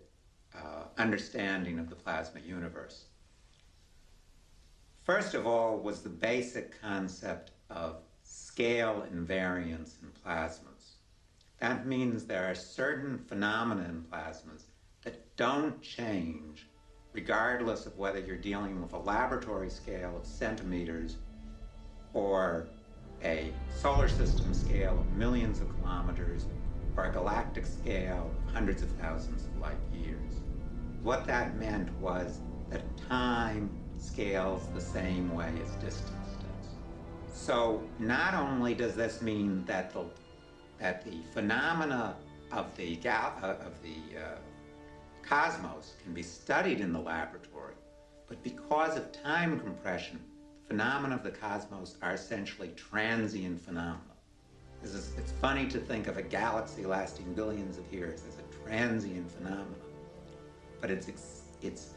understanding of the plasma universe. First of all was the basic concept of scale invariance in plasmas. That means there are certain phenomena in plasmas that don't change regardless of whether you're dealing with a laboratory scale of centimeters or a solar system scale of millions of kilometers or a galactic scale of hundreds of thousands of light years. What that meant was that time scales the same way as distance does. So not only does this mean that the phenomena of the cosmos can be studied in the laboratory, but because of time compression, phenomena of the cosmos are essentially transient phenomena. It's funny to think of a galaxy lasting billions of years as a transient phenomenon, but it's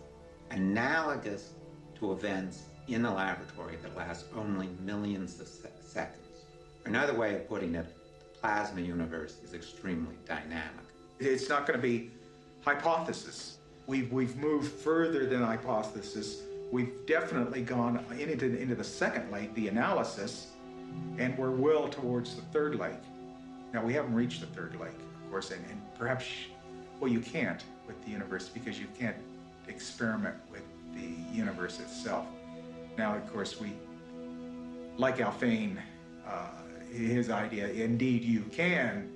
analogous to events in the laboratory that last only millions of seconds. Another way of putting it, the plasma universe is extremely dynamic. It's not going to be hypothesis. We've moved further than hypothesis. We've definitely gone into the second leg, the analysis, and we're well towards the third leg. Now, we haven't reached the third lake, of course, and perhaps, well, you can't with the universe because you can't experiment with the universe itself. Now, of course, we, like Alfvén, his idea, indeed you can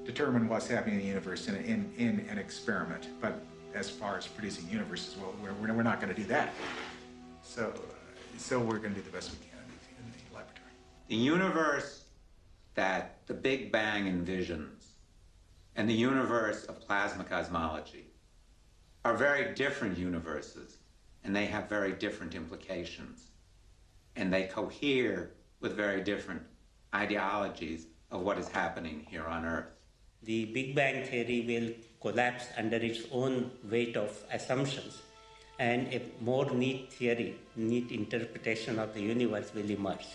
determine what's happening in the universe in an experiment, but as far as producing universes, well, we're not going to do that. So we're going to do the best we can in the laboratory. The universe that the Big Bang envisions and the universe of plasma cosmology are very different universes, and they have very different implications, and they cohere with very different ideologies of what is happening here on Earth. The Big Bang theory will collapse under its own weight of assumptions, and a more neat theory, neat interpretation of the universe will emerge.